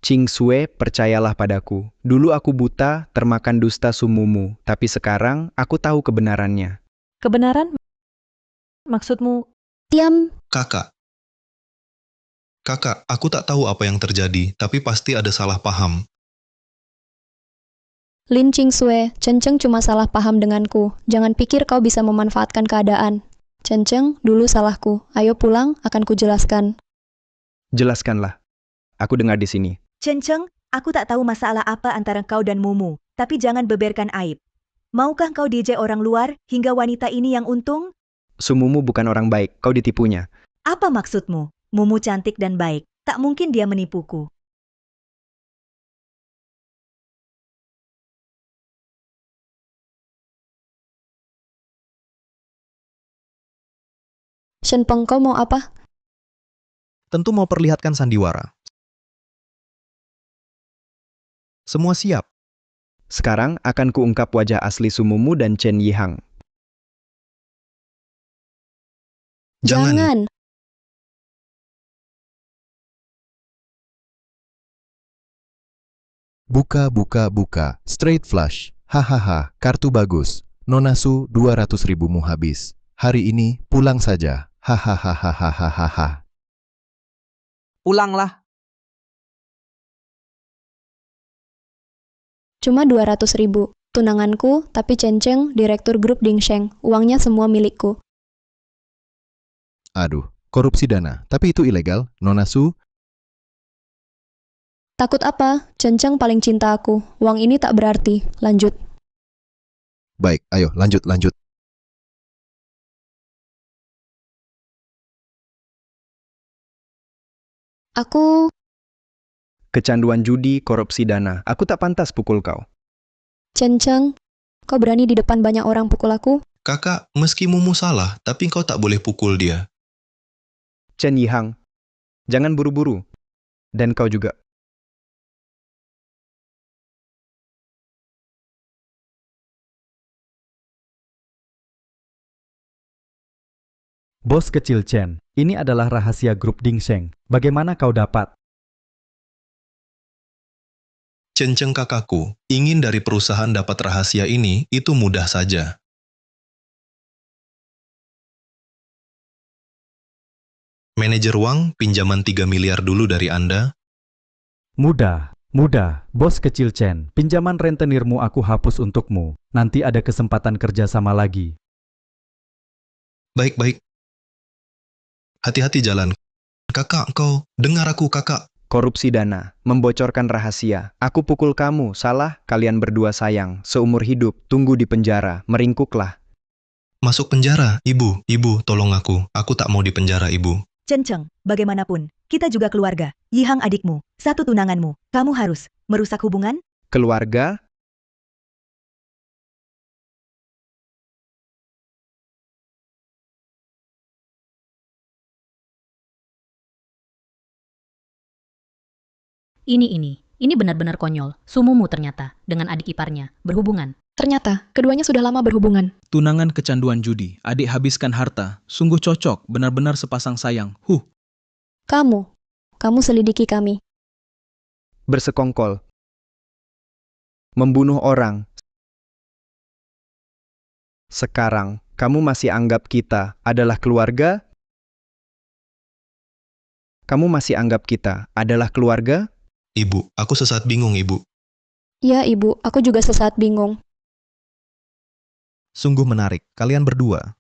Ching Sue, percayalah padaku. Dulu aku buta, termakan dusta Sumumu. Tapi sekarang, aku tahu kebenarannya. Kebenaran? Maksudmu? Diam. Kakak. Kakak, aku tak tahu apa yang terjadi, tapi pasti ada salah paham. Lin Qingsue, Cenceng cuma salah paham denganku. Jangan pikir kau bisa memanfaatkan keadaan. Cenceng, dulu salahku. Ayo pulang, akan kujelaskan. Jelaskanlah. Aku dengar di sini. Chen Cheng, aku tak tahu masalah apa antara kau dan Mumu, tapi jangan beberkan aib. Maukah kau DJ orang luar hingga wanita ini yang untung? Sumumu bukan orang baik, kau ditipunya. Apa maksudmu? Mumu cantik dan baik, tak mungkin dia menipuku. Shen Peng, kau mau apa? Tentu mau perlihatkan sandiwara. Semua siap. Sekarang akan kuungkap wajah asli Sumumu dan Chen Yihang. Jangan. Buka. Straight flush. Hahaha, kartu bagus. Nonasu 200.000mu habis. Hari ini pulang saja. Hahaha. Pulanglah. Cuma 200.000. Tunanganku, tapi Chen Cheng, direktur grup Dingsheng. Uangnya semua milikku. Aduh, korupsi dana. Tapi itu ilegal. Nonasu, Takut apa? Chen Cheng paling cinta aku. Uang ini tak berarti. Lanjut. baik, ayo lanjut. Aku... Kecanduan judi, korupsi dana. Aku tak pantas pukul kau. Chen Cheng, kau berani di depan banyak orang pukul aku? Kakak, meski Mumu salah, tapi kau tak boleh pukul dia. Chen Yihang, jangan buru-buru. Dan kau juga. Bos kecil Chen, ini adalah rahasia grup Dingsheng. Bagaimana kau dapat? Cenceng kakakku, ingin dari perusahaan dapat rahasia ini, itu mudah saja. Manajer Wang, pinjaman 3 miliar dulu dari Anda. Mudah. Bos kecil Chen, pinjaman rentenirmu aku hapus untukmu. Nanti ada kesempatan kerja sama lagi. Baik. Hati-hati jalan. Kakak, kau, dengar aku kakak. Korupsi dana, membocorkan rahasia. Aku pukul kamu, salah, kalian berdua sayang. Seumur hidup, tunggu di penjara, meringkuklah. Masuk penjara, ibu, tolong aku. Aku tak mau di penjara, ibu. Chen Cheng, bagaimanapun, kita juga keluarga. Yihang adikmu, satu tunanganmu. Kamu harus merusak hubungan? Keluarga? Ini benar-benar konyol. Sumumu ternyata, dengan adik iparnya, berhubungan. Ternyata, keduanya sudah lama berhubungan. Tunangan kecanduan judi, adik habiskan harta. Sungguh cocok, benar-benar sepasang sayang. Kamu selidiki kami. Bersekongkol. Membunuh orang. Sekarang, kamu masih anggap kita adalah keluarga? Kamu masih anggap kita adalah keluarga? Ibu, aku sesat bingung, ibu. Ya, Ibu, aku juga sesaat bingung. Sungguh menarik, kalian berdua.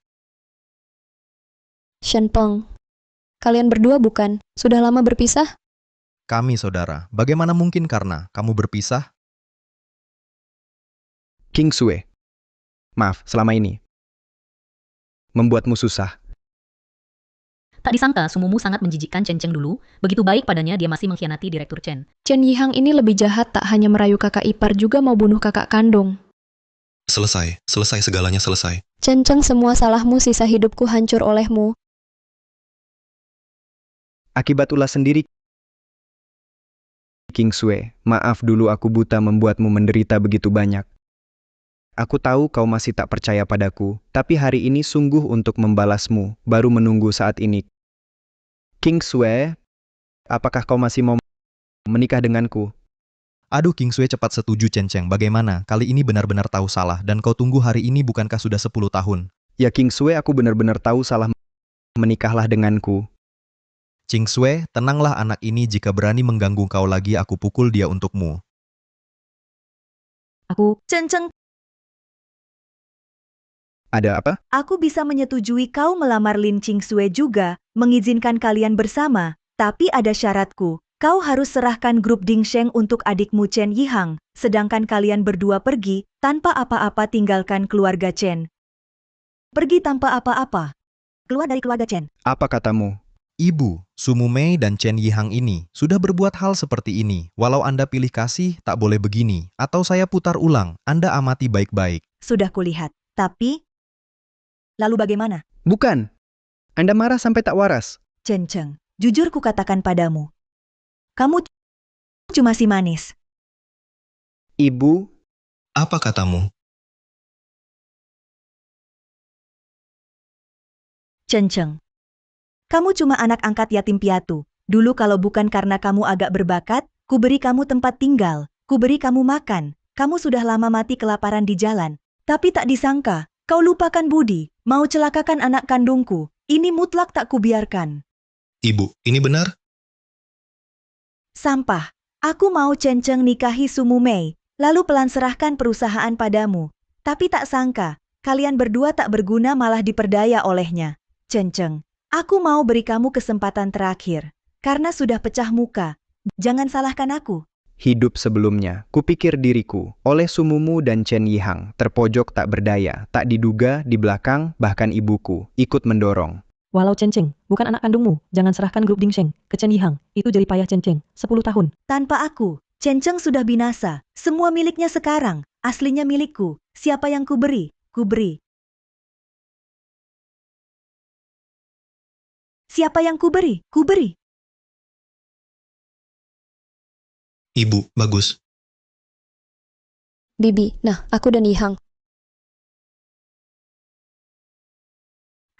Shen Peng, kalian berdua bukan? Sudah lama berpisah? Kami saudara, bagaimana mungkin karena kamu berpisah? King Sue. Maaf, selama ini. Membuatmu susah. Tak disangka Sumumu sangat menjijikkan Chen Cheng dulu, begitu baik padanya dia masih mengkhianati Direktur Chen. Chen Yihang ini lebih jahat, tak hanya merayu kakak ipar, juga mau bunuh kakak kandung. Selesai segalanya selesai. Chen Cheng, semua salahmu, sisa hidupku hancur olehmu. Akibat ulah sendiri. King Sue, maaf dulu aku buta membuatmu menderita begitu banyak. Aku tahu kau masih tak percaya padaku, tapi hari ini sungguh untuk membalasmu, baru menunggu saat ini. King Sue, apakah kau masih mau menikah denganku? Aduh, King Sue cepat setuju Chen Cheng. Bagaimana? Kali ini benar-benar tahu salah dan kau tunggu hari ini bukankah sudah 10 tahun? Ya King Sue, aku benar-benar tahu salah. Menikahlah denganku. King Sue, tenanglah anak ini, jika berani mengganggu kau lagi aku pukul dia untukmu. Chen Cheng, Ada apa? aku bisa menyetujui kau melamar Lin Qingsue juga, mengizinkan kalian bersama, tapi ada syaratku. Kau harus serahkan grup Dingsheng untuk adikmu Chen Yihang, sedangkan kalian berdua pergi, tanpa apa-apa tinggalkan keluarga Chen. Pergi tanpa apa-apa. Keluar dari keluarga Chen. Apa katamu? Ibu, Sumu Mei dan Chen Yihang ini sudah berbuat hal seperti ini. Walau Anda pilih kasih, tak boleh begini. Atau saya putar ulang, Anda amati baik-baik. Sudah kulihat. Tapi, lalu bagaimana? Bukan. Anda marah sampai tak waras. Chen Cheng, jujur kukatakan padamu. Kamu cuma si manis. Ibu, Apa katamu? Chen Cheng, kamu cuma anak angkat yatim piatu. Dulu kalau bukan karena kamu agak berbakat, ku beri kamu tempat tinggal, ku beri kamu makan. Kamu sudah lama mati kelaparan di jalan. Tapi tak disangka, kau lupakan budi, mau celakakan anak kandungku. Ini mutlak tak kubiarkan. Ibu, ini benar? Sampah. Aku mau Chen Cheng nikahi Sumu Mei, lalu pelan serahkan perusahaan padamu. Tapi tak sangka, kalian berdua tak berguna malah diperdaya olehnya. Chen Cheng, aku mau beri kamu kesempatan terakhir. Karena sudah pecah muka, jangan salahkan aku. hidup sebelumnya, kupikir diriku, oleh Sumumu dan Chen Yihang, terpojok tak berdaya, tak diduga, di belakang, bahkan ibuku, ikut mendorong. Walau Chen Cheng bukan anak kandungmu, jangan serahkan grup Dingsheng ke Chen Yihang. Itu jerih payah Chen Cheng, 10 tahun. Tanpa aku, Chen Cheng sudah binasa. Semua miliknya sekarang, aslinya milikku. Siapa yang kuberi? Kuberi. Siapa yang kuberi? Kuberi. Ibu, bagus. Bibi, nah, aku dan Yihang.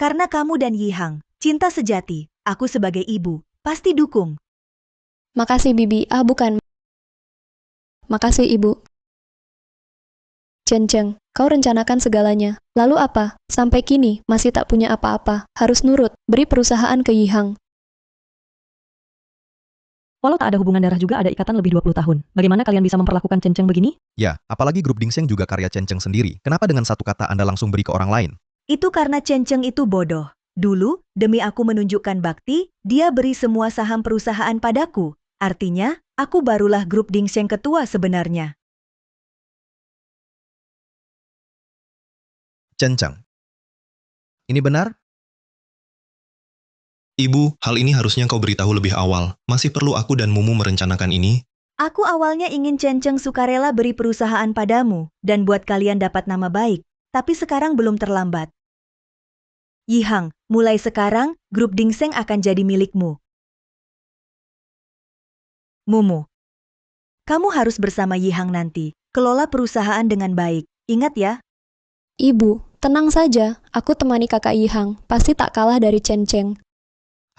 Karena kamu dan Yihang, cinta sejati, aku sebagai ibu, pasti dukung. Makasih Bibi, bukan. Makasih Ibu. Chen Cheng, kau rencanakan segalanya. Lalu apa? Sampai kini, masih tak punya apa-apa. Harus nurut, beri perusahaan ke Yihang. Walau tak ada hubungan darah juga ada ikatan lebih 20 tahun. Bagaimana kalian bisa memperlakukan Chen Cheng begini? Ya, apalagi grup Dingsheng juga karya Chen Cheng sendiri. Kenapa dengan satu kata Anda langsung beri ke orang lain? Itu karena Chen Cheng itu bodoh. Dulu, demi aku menunjukkan bakti, dia beri semua saham perusahaan padaku. Artinya, aku barulah grup Dingsheng ketua sebenarnya. Chen Cheng. Ini benar? Ibu, hal ini harusnya kau beritahu lebih awal. Masih perlu aku dan Mumu merencanakan ini? Aku awalnya ingin Chen Cheng sukarela beri perusahaan padamu, dan buat kalian dapat nama baik. Tapi sekarang belum terlambat. Yihang, mulai sekarang, grup Dingsheng akan jadi milikmu. Mumu, kamu harus bersama Yihang nanti. Kelola perusahaan dengan baik. Ingat ya. Ibu, tenang saja. Aku temani kakak Yihang. Pasti tak kalah dari Chen Cheng.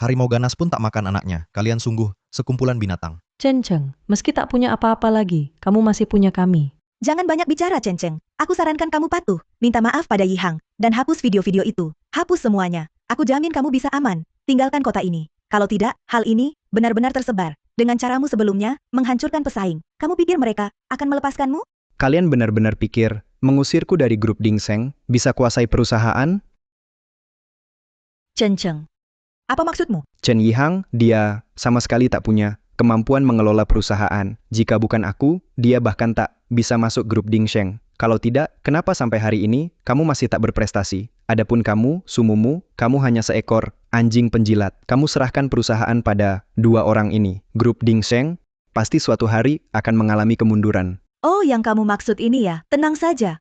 Harimau ganas pun tak makan anaknya. Kalian sungguh sekumpulan binatang. Chen Cheng, meski tak punya apa-apa lagi, kamu masih punya kami. Jangan banyak bicara, Chen Cheng. Aku sarankan kamu patuh, minta maaf pada Yihang, dan hapus video-video itu. Hapus semuanya. Aku jamin kamu bisa aman. Tinggalkan kota ini. Kalau tidak, hal ini benar-benar tersebar. Dengan caramu sebelumnya, menghancurkan pesaing. Kamu pikir mereka akan melepaskanmu? Kalian benar-benar pikir, mengusirku dari grup Dingsheng, bisa kuasai perusahaan? Chen Cheng, apa maksudmu? Chen Yihang, dia sama sekali tak punya kemampuan mengelola perusahaan. Jika bukan aku, dia bahkan tak bisa masuk grup Dingsheng. Kalau tidak, kenapa sampai hari ini kamu masih tak berprestasi? Adapun kamu, Sumumu, kamu hanya seekor anjing penjilat. Kamu serahkan perusahaan pada dua orang ini. Grup Dingsheng pasti suatu hari akan mengalami kemunduran. Oh, yang kamu maksud ini ya, tenang saja.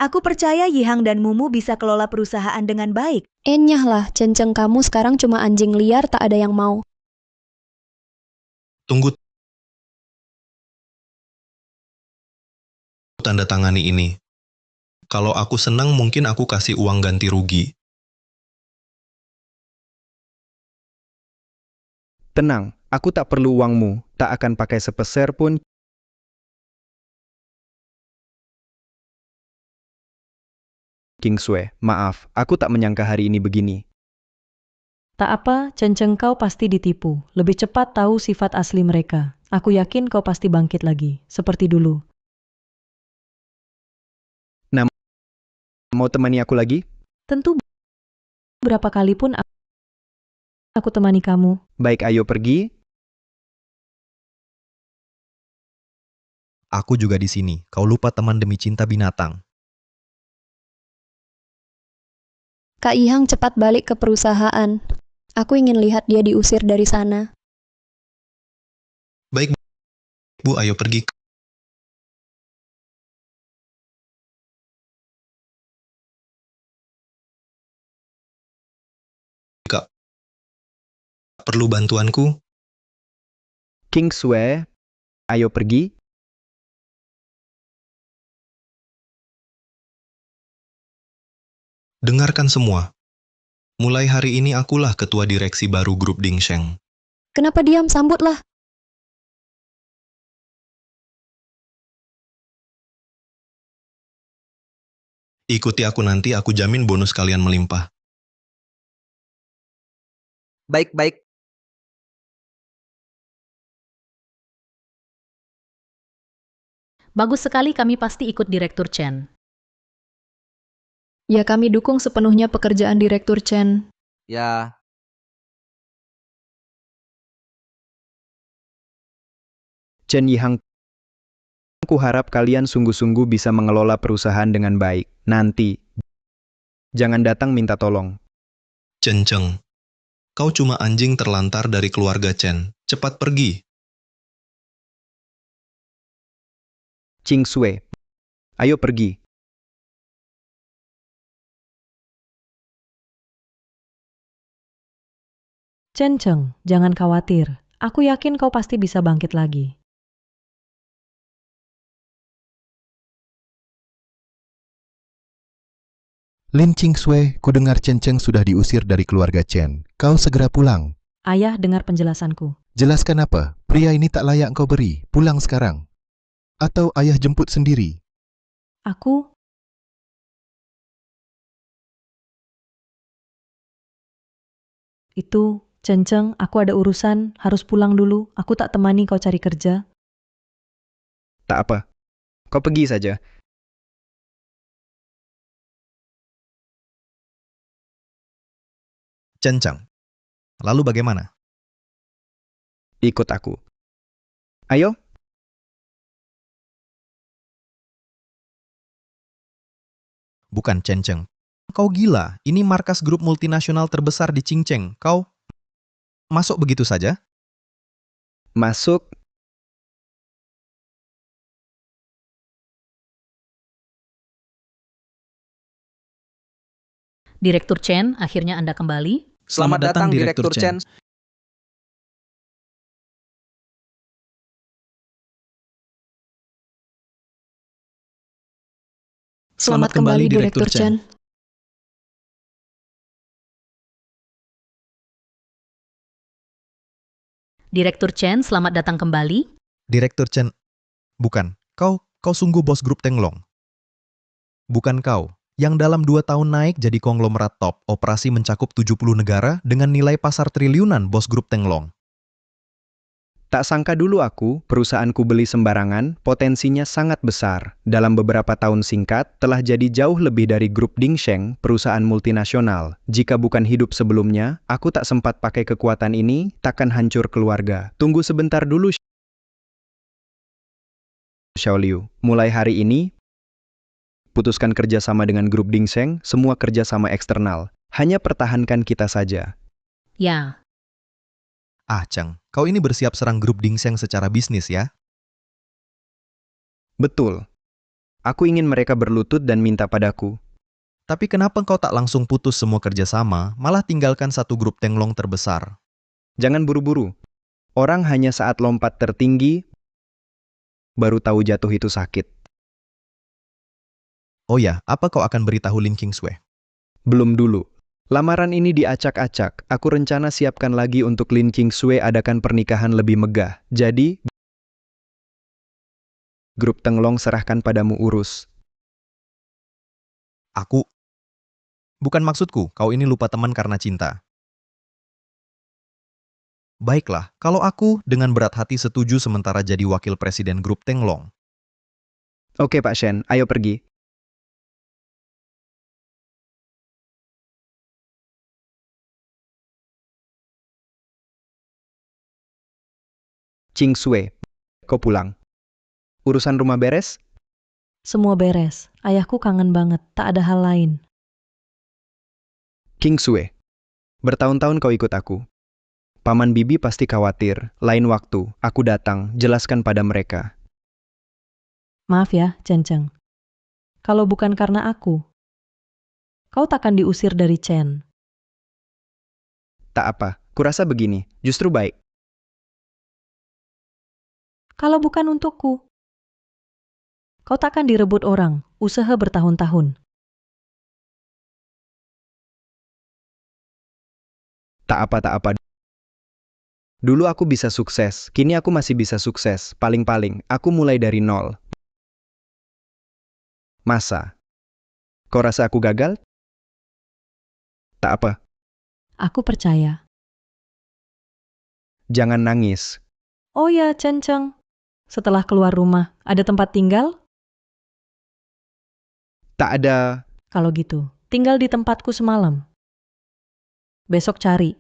Aku percaya Yihang dan Mumu bisa kelola perusahaan dengan baik. Enyahlah, Chen Cheng kamu sekarang cuma anjing liar tak ada yang mau. Tunggu. Tanda tangani ini. Kalau aku senang mungkin aku kasih uang ganti rugi. Tenang, aku tak perlu uangmu, tak akan pakai sepeser pun. King Sui, maaf, aku tak menyangka hari ini begini. Tak apa, Chen Cheng kau pasti ditipu. Lebih cepat tahu sifat asli mereka. Aku yakin kau pasti bangkit lagi, seperti dulu. Mau temani aku lagi? Tentu berapa kali pun aku temani kamu. Baik, ayo pergi. Aku juga di sini. Kau lupa teman demi cinta binatang. Kak Ihang cepat balik ke perusahaan. Aku ingin lihat dia diusir dari sana. Baik, Bu, ayo pergi. Kak, perlu bantuanku? King Sue, ayo pergi. Dengarkan semua. Mulai hari ini akulah ketua direksi baru grup Dingsheng. Kenapa diam? Sambutlah. Ikuti aku nanti, aku jamin bonus kalian melimpah. Baik-baik. Bagus sekali, kami pasti ikut Direktur Chen. Ya, kami dukung sepenuhnya pekerjaan Direktur Chen. Ya, Chen Yihang, aku harap kalian sungguh-sungguh bisa mengelola perusahaan dengan baik. Nanti, jangan datang minta tolong. Chen Cheng, kau cuma anjing terlantar dari keluarga Chen. Cepat pergi. Ching Sue, ayo pergi. Chen Cheng, jangan khawatir. Aku yakin kau pasti bisa bangkit lagi. Lin Qingsui, kudengar Chen Cheng sudah diusir dari keluarga Chen. Kau segera pulang. Ayah, dengar penjelasanku. Jelaskan apa? Pria ini tak layak kau beri. Pulang sekarang. Atau ayah jemput sendiri. Aku... Itu, Chen Cheng, aku ada urusan, harus pulang dulu. Aku tak temani kau cari kerja. Tak apa. Kau pergi saja. Chen Cheng, lalu bagaimana? Ikut aku. Ayo. Bukan Chen Cheng. Kau gila, ini markas grup multinasional terbesar di Qingcheng. Kau masuk begitu saja? Masuk. Direktur Chen, akhirnya Anda kembali. selamat datang Direktur Chen. Selamat kembali, Direktur Chen. Direktur Chen, selamat datang kembali. Direktur Chen, bukan. Kau sungguh bos grup Tenglong. Bukan kau, yang dalam 2 tahun naik jadi konglomerat top, operasi mencakup 70 negara dengan nilai pasar triliunan bos grup Tenglong. Tak sangka dulu aku, perusahaanku beli sembarangan, potensinya sangat besar. Dalam beberapa tahun singkat, telah jadi jauh lebih dari grup Dingsheng, perusahaan multinasional. Jika bukan hidup sebelumnya, aku tak sempat pakai kekuatan ini, takkan hancur keluarga. Tunggu sebentar dulu, Xiaoliu. Mulai hari ini, putuskan kerjasama dengan grup Dingsheng, semua kerjasama eksternal. Hanya pertahankan kita saja. Ya, Ah, Cheng, kau ini bersiap serang grup Dingsheng secara bisnis ya? Betul. Aku ingin mereka berlutut dan minta padaku. Tapi kenapa kau tak langsung putus semua kerjasama, malah tinggalkan satu grup Tenglong terbesar? Jangan buru-buru. Orang hanya saat lompat tertinggi, baru tahu jatuh itu sakit. Oh ya, apa kau akan beritahu Lin Qingsui? Belum dulu. Lamaran ini diacak-acak. Aku rencana siapkan lagi untuk Lin Qingsui adakan pernikahan lebih megah. Jadi, grup Tenglong serahkan padamu urus. Aku... Bukan maksudku, kau ini lupa teman karena cinta. Baiklah, kalau aku dengan berat hati setuju sementara jadi wakil presiden grup Tenglong. Oke Pak Shen, ayo pergi. Qing Sui, kau pulang. Urusan rumah beres? Semua beres. Ayahku kangen banget, tak ada hal lain. King Sue, bertahun-tahun kau ikut aku. Paman Bibi pasti khawatir. Lain waktu, aku datang, jelaskan pada mereka. Maaf ya, Cenceng. Kalau bukan karena aku, kau takkan diusir dari Chen. Tak apa, kurasa begini, justru baik. Kalau bukan untukku, kau takkan direbut orang, usaha bertahun-tahun. Tak apa. Dulu aku bisa sukses, kini aku masih bisa sukses. Paling-paling, aku mulai dari nol. Masa? Kau rasa aku gagal? Tak apa, Aku percaya. jangan nangis. Oh ya, Cenceng. Setelah keluar rumah, ada tempat tinggal? Tak ada. Kalau gitu, tinggal di tempatku semalam. Besok cari.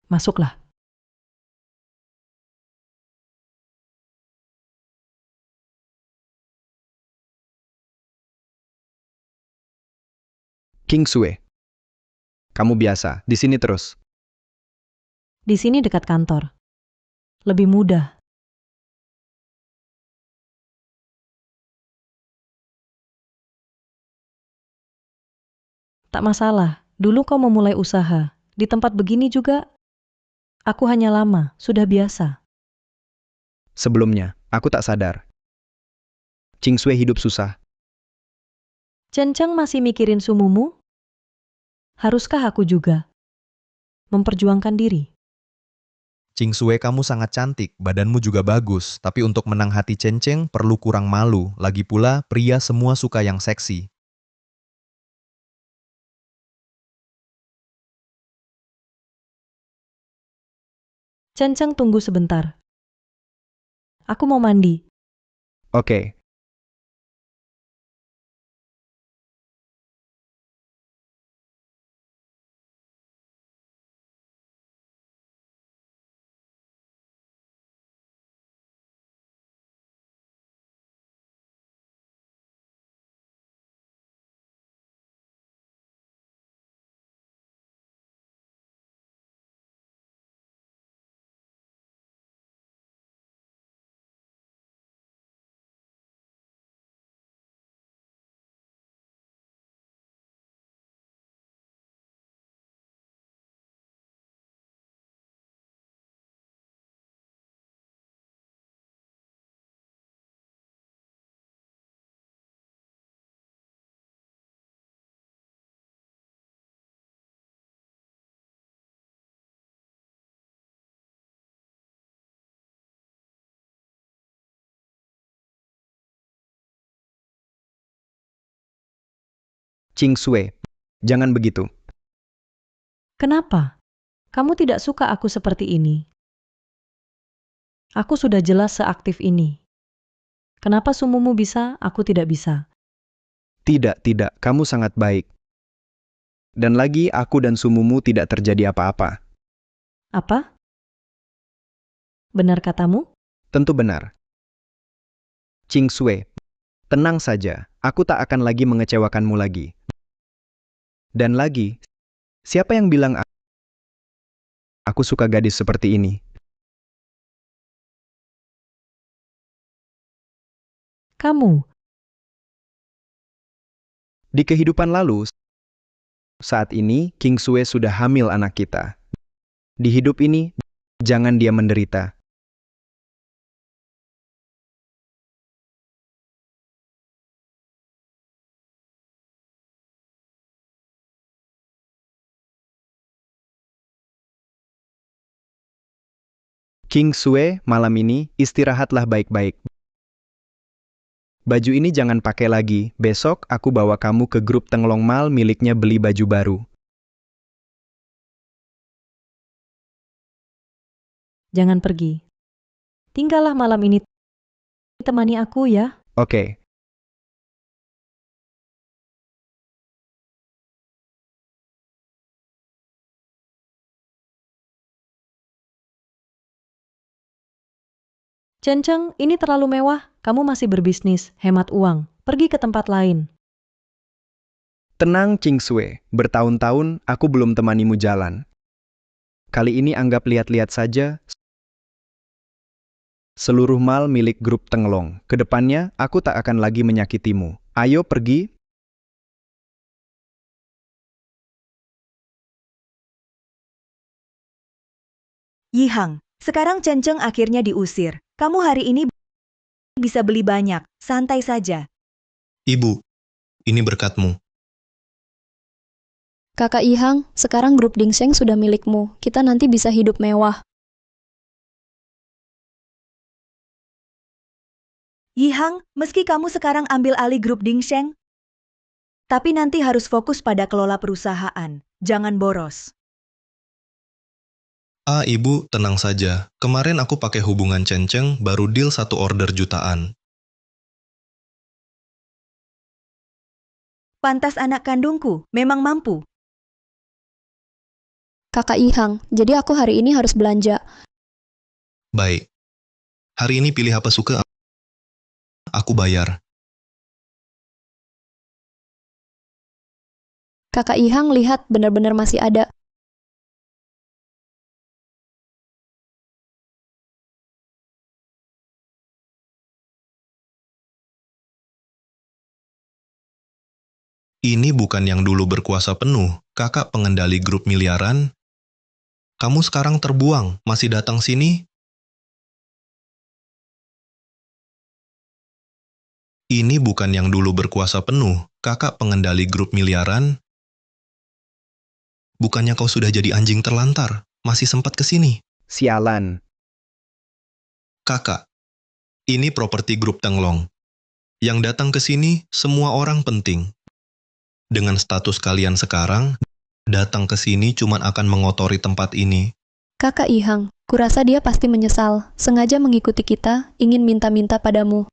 Masuklah. King Sue. Kamu biasa, di sini terus. Di sini dekat kantor. Lebih mudah. Tak masalah, dulu kau memulai usaha. Di tempat begini juga, aku hanya lama, sudah biasa. Sebelumnya, aku tak sadar. King Sue hidup susah. Cenceng masih mikirin sumumu? Haruskah aku juga? Memperjuangkan diri. Ching Sue, kamu sangat cantik, badanmu juga bagus, tapi untuk menang hati Cenceng perlu kurang malu. Lagi pula, pria semua suka yang seksi. Cenceng tunggu sebentar. Aku mau mandi. Oke, King Sue, jangan begitu. Kenapa? Kamu tidak suka aku seperti ini. Aku sudah jelas seaktif ini. Kenapa sumumu bisa, aku tidak bisa? Tidak, kamu sangat baik. Dan lagi, aku dan sumumu tidak terjadi apa-apa. Apa? Benar katamu? Tentu benar. King Sue, tenang saja, aku tak akan lagi mengecewakanmu lagi. Dan lagi, siapa yang bilang aku suka gadis seperti ini? Kamu. Di kehidupan lalu, saat ini King Sue sudah hamil anak kita. Di hidup ini, jangan dia menderita. King Sue, malam ini istirahatlah baik-baik. Baju ini jangan pakai lagi, besok aku bawa kamu ke grup Tenglong Mal miliknya beli baju baru. Jangan pergi. Tinggallah malam ini. Temani aku ya. Oke. Chen Cheng, ini terlalu mewah. Kamu masih berbisnis, hemat uang. Pergi ke tempat lain. Tenang, Ching Sui. Bertahun-tahun aku belum temanimu jalan. Kali ini anggap lihat-lihat saja seluruh mal milik grup Tenglong. Kedepannya, aku tak akan lagi menyakitimu. Ayo pergi. Yihang, sekarang Chen Cheng akhirnya diusir. Kamu hari ini bisa beli banyak, santai saja. Ibu, ini berkatmu. Kakak Yihang, sekarang grup Dingsheng sudah milikmu. Kita nanti bisa hidup mewah. Yihang, meski kamu sekarang ambil alih grup Dingsheng, tapi nanti harus fokus pada kelola perusahaan. Jangan boros. Ibu, tenang saja. Kemarin aku pakai hubungan Chen Cheng, baru deal 1 order jutaan. Pantas anak kandungku, memang mampu. Kakak Yihang, jadi aku hari ini harus belanja. Baik. Hari ini pilih apa suka, aku bayar. Kakak Yihang lihat benar-benar masih ada. Ini bukan yang dulu berkuasa penuh, kakak pengendali grup miliaran. Kamu sekarang terbuang, masih datang sini? Ini bukan yang dulu berkuasa penuh, kakak pengendali grup miliaran. Bukannya kau sudah jadi anjing terlantar, masih sempat ke sini. Sialan. Kakak, ini properti grup Tenglong. Yang datang ke sini, semua orang penting. Dengan status kalian sekarang, datang ke sini cuma akan mengotori tempat ini. Kakak Yihang, kurasa dia pasti menyesal. Sengaja mengikuti kita, ingin minta-minta padamu.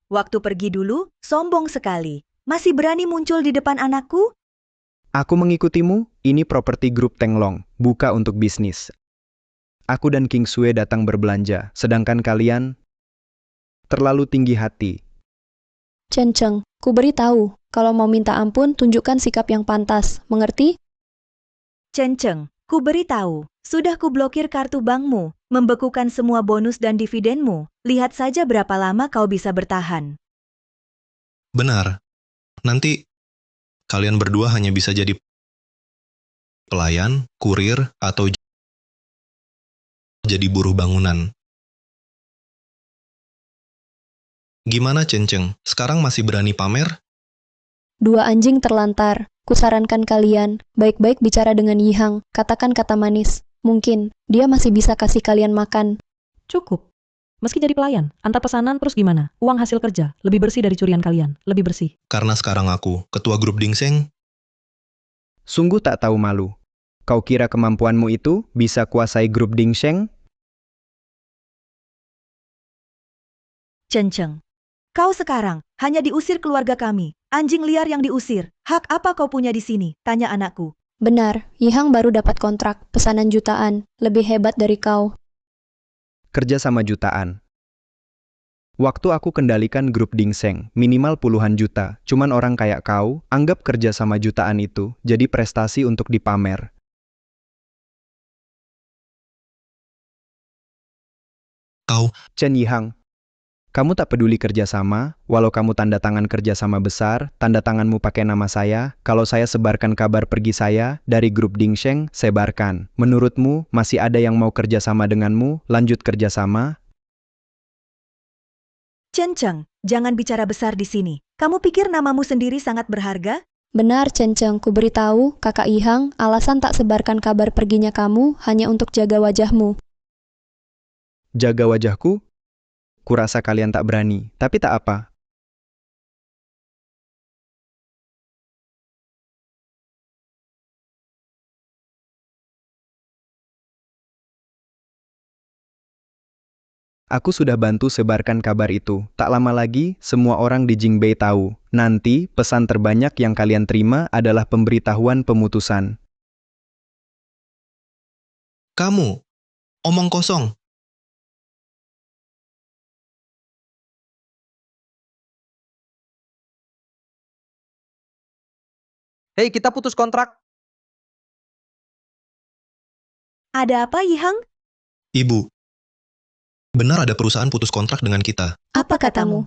Waktu pergi dulu, sombong sekali. Masih berani muncul di depan anakku? Aku mengikutimu, ini properti grup Tenglong, buka untuk bisnis. Aku dan King Sui datang berbelanja, sedangkan kalian terlalu tinggi hati. Chen Cheng, ku beritahu, kalau mau minta ampun, tunjukkan sikap yang pantas. Mengerti? Chen Cheng, ku beritahu, sudah ku blokir kartu bankmu, membekukan semua bonus dan dividenmu. Lihat saja berapa lama kau bisa bertahan. Benar. Nanti, kalian berdua hanya bisa jadi pelayan, kurir, atau jadi buruh bangunan. Gimana Chen Cheng? Sekarang masih berani pamer? 2 anjing terlantar. Kusarankan kalian, baik-baik bicara dengan Yihang, katakan kata manis. Mungkin, dia masih bisa kasih kalian makan. Cukup. Meski jadi pelayan, antar pesanan terus gimana? Uang hasil kerja, lebih bersih dari curian kalian. Lebih bersih. Karena sekarang aku, ketua grup Dingsheng, Sungguh tak tahu malu. Kau kira kemampuanmu itu bisa kuasai grup Dingsheng? Chen Cheng, kau sekarang hanya diusir keluarga kami. Anjing liar yang diusir. Hak apa kau punya di sini? Tanya anakku. Benar, Yihang baru dapat kontrak, pesanan jutaan, lebih hebat dari kau. Kerja sama jutaan. Waktu aku kendalikan grup Dingsheng, minimal puluhan juta. Cuman orang kayak kau, anggap kerja sama jutaan itu jadi prestasi untuk dipamer. kau, Chen Yihang, kamu tak peduli kerjasama, walau kamu tanda tangan kerjasama besar, tanda tanganmu pakai nama saya, kalau saya sebarkan kabar pergi saya, dari grup Dingsheng, sebarkan. Menurutmu, masih ada yang mau kerjasama denganmu, lanjut kerjasama? Chen Cheng, jangan bicara besar di sini. Kamu pikir namamu sendiri sangat berharga? Benar, Chen Cheng, ku beritahu, kakak Yihang, alasan tak sebarkan kabar perginya kamu hanya untuk jaga wajahmu. Jaga wajahku? Kurasa kalian tak berani, tapi tak apa. Aku sudah bantu sebarkan kabar itu. Tak lama lagi, semua orang di Jingbei tahu. Nanti, pesan terbanyak yang kalian terima adalah pemberitahuan pemutusan. kamu, omong kosong. Hei, kita putus kontrak. Ada apa, Yihang? Ibu, benar ada perusahaan putus kontrak dengan kita. Apa katamu?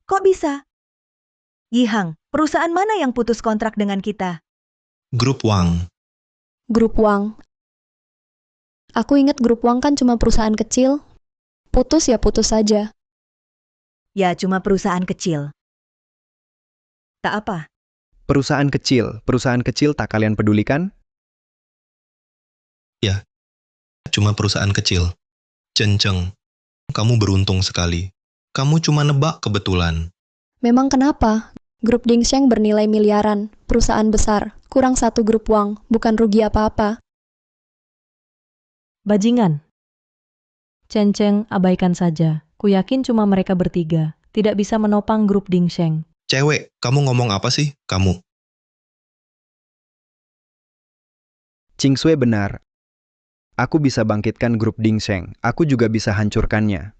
Kok bisa? Yihang, perusahaan mana yang putus kontrak dengan kita? Grup Wang. Grup Wang. Aku ingat Grup Wang kan cuma perusahaan kecil. Putus ya putus saja. Ya, cuma perusahaan kecil. Tak apa. Perusahaan kecil tak kalian pedulikan? Ya, cuma perusahaan kecil. Cenceng, kamu beruntung sekali. Kamu cuma nebak kebetulan. Memang kenapa? Grup Dingsheng bernilai miliaran, perusahaan besar, kurang satu Grup Wang, bukan rugi apa-apa. Bajingan. Cenceng, abaikan saja. Kuyakin cuma mereka bertiga. Tidak bisa menopang grup Dingsheng. Cewek, kamu ngomong apa sih? Kamu. Qingsui benar. Aku bisa bangkitkan grup Dingsheng. Aku juga bisa hancurkannya.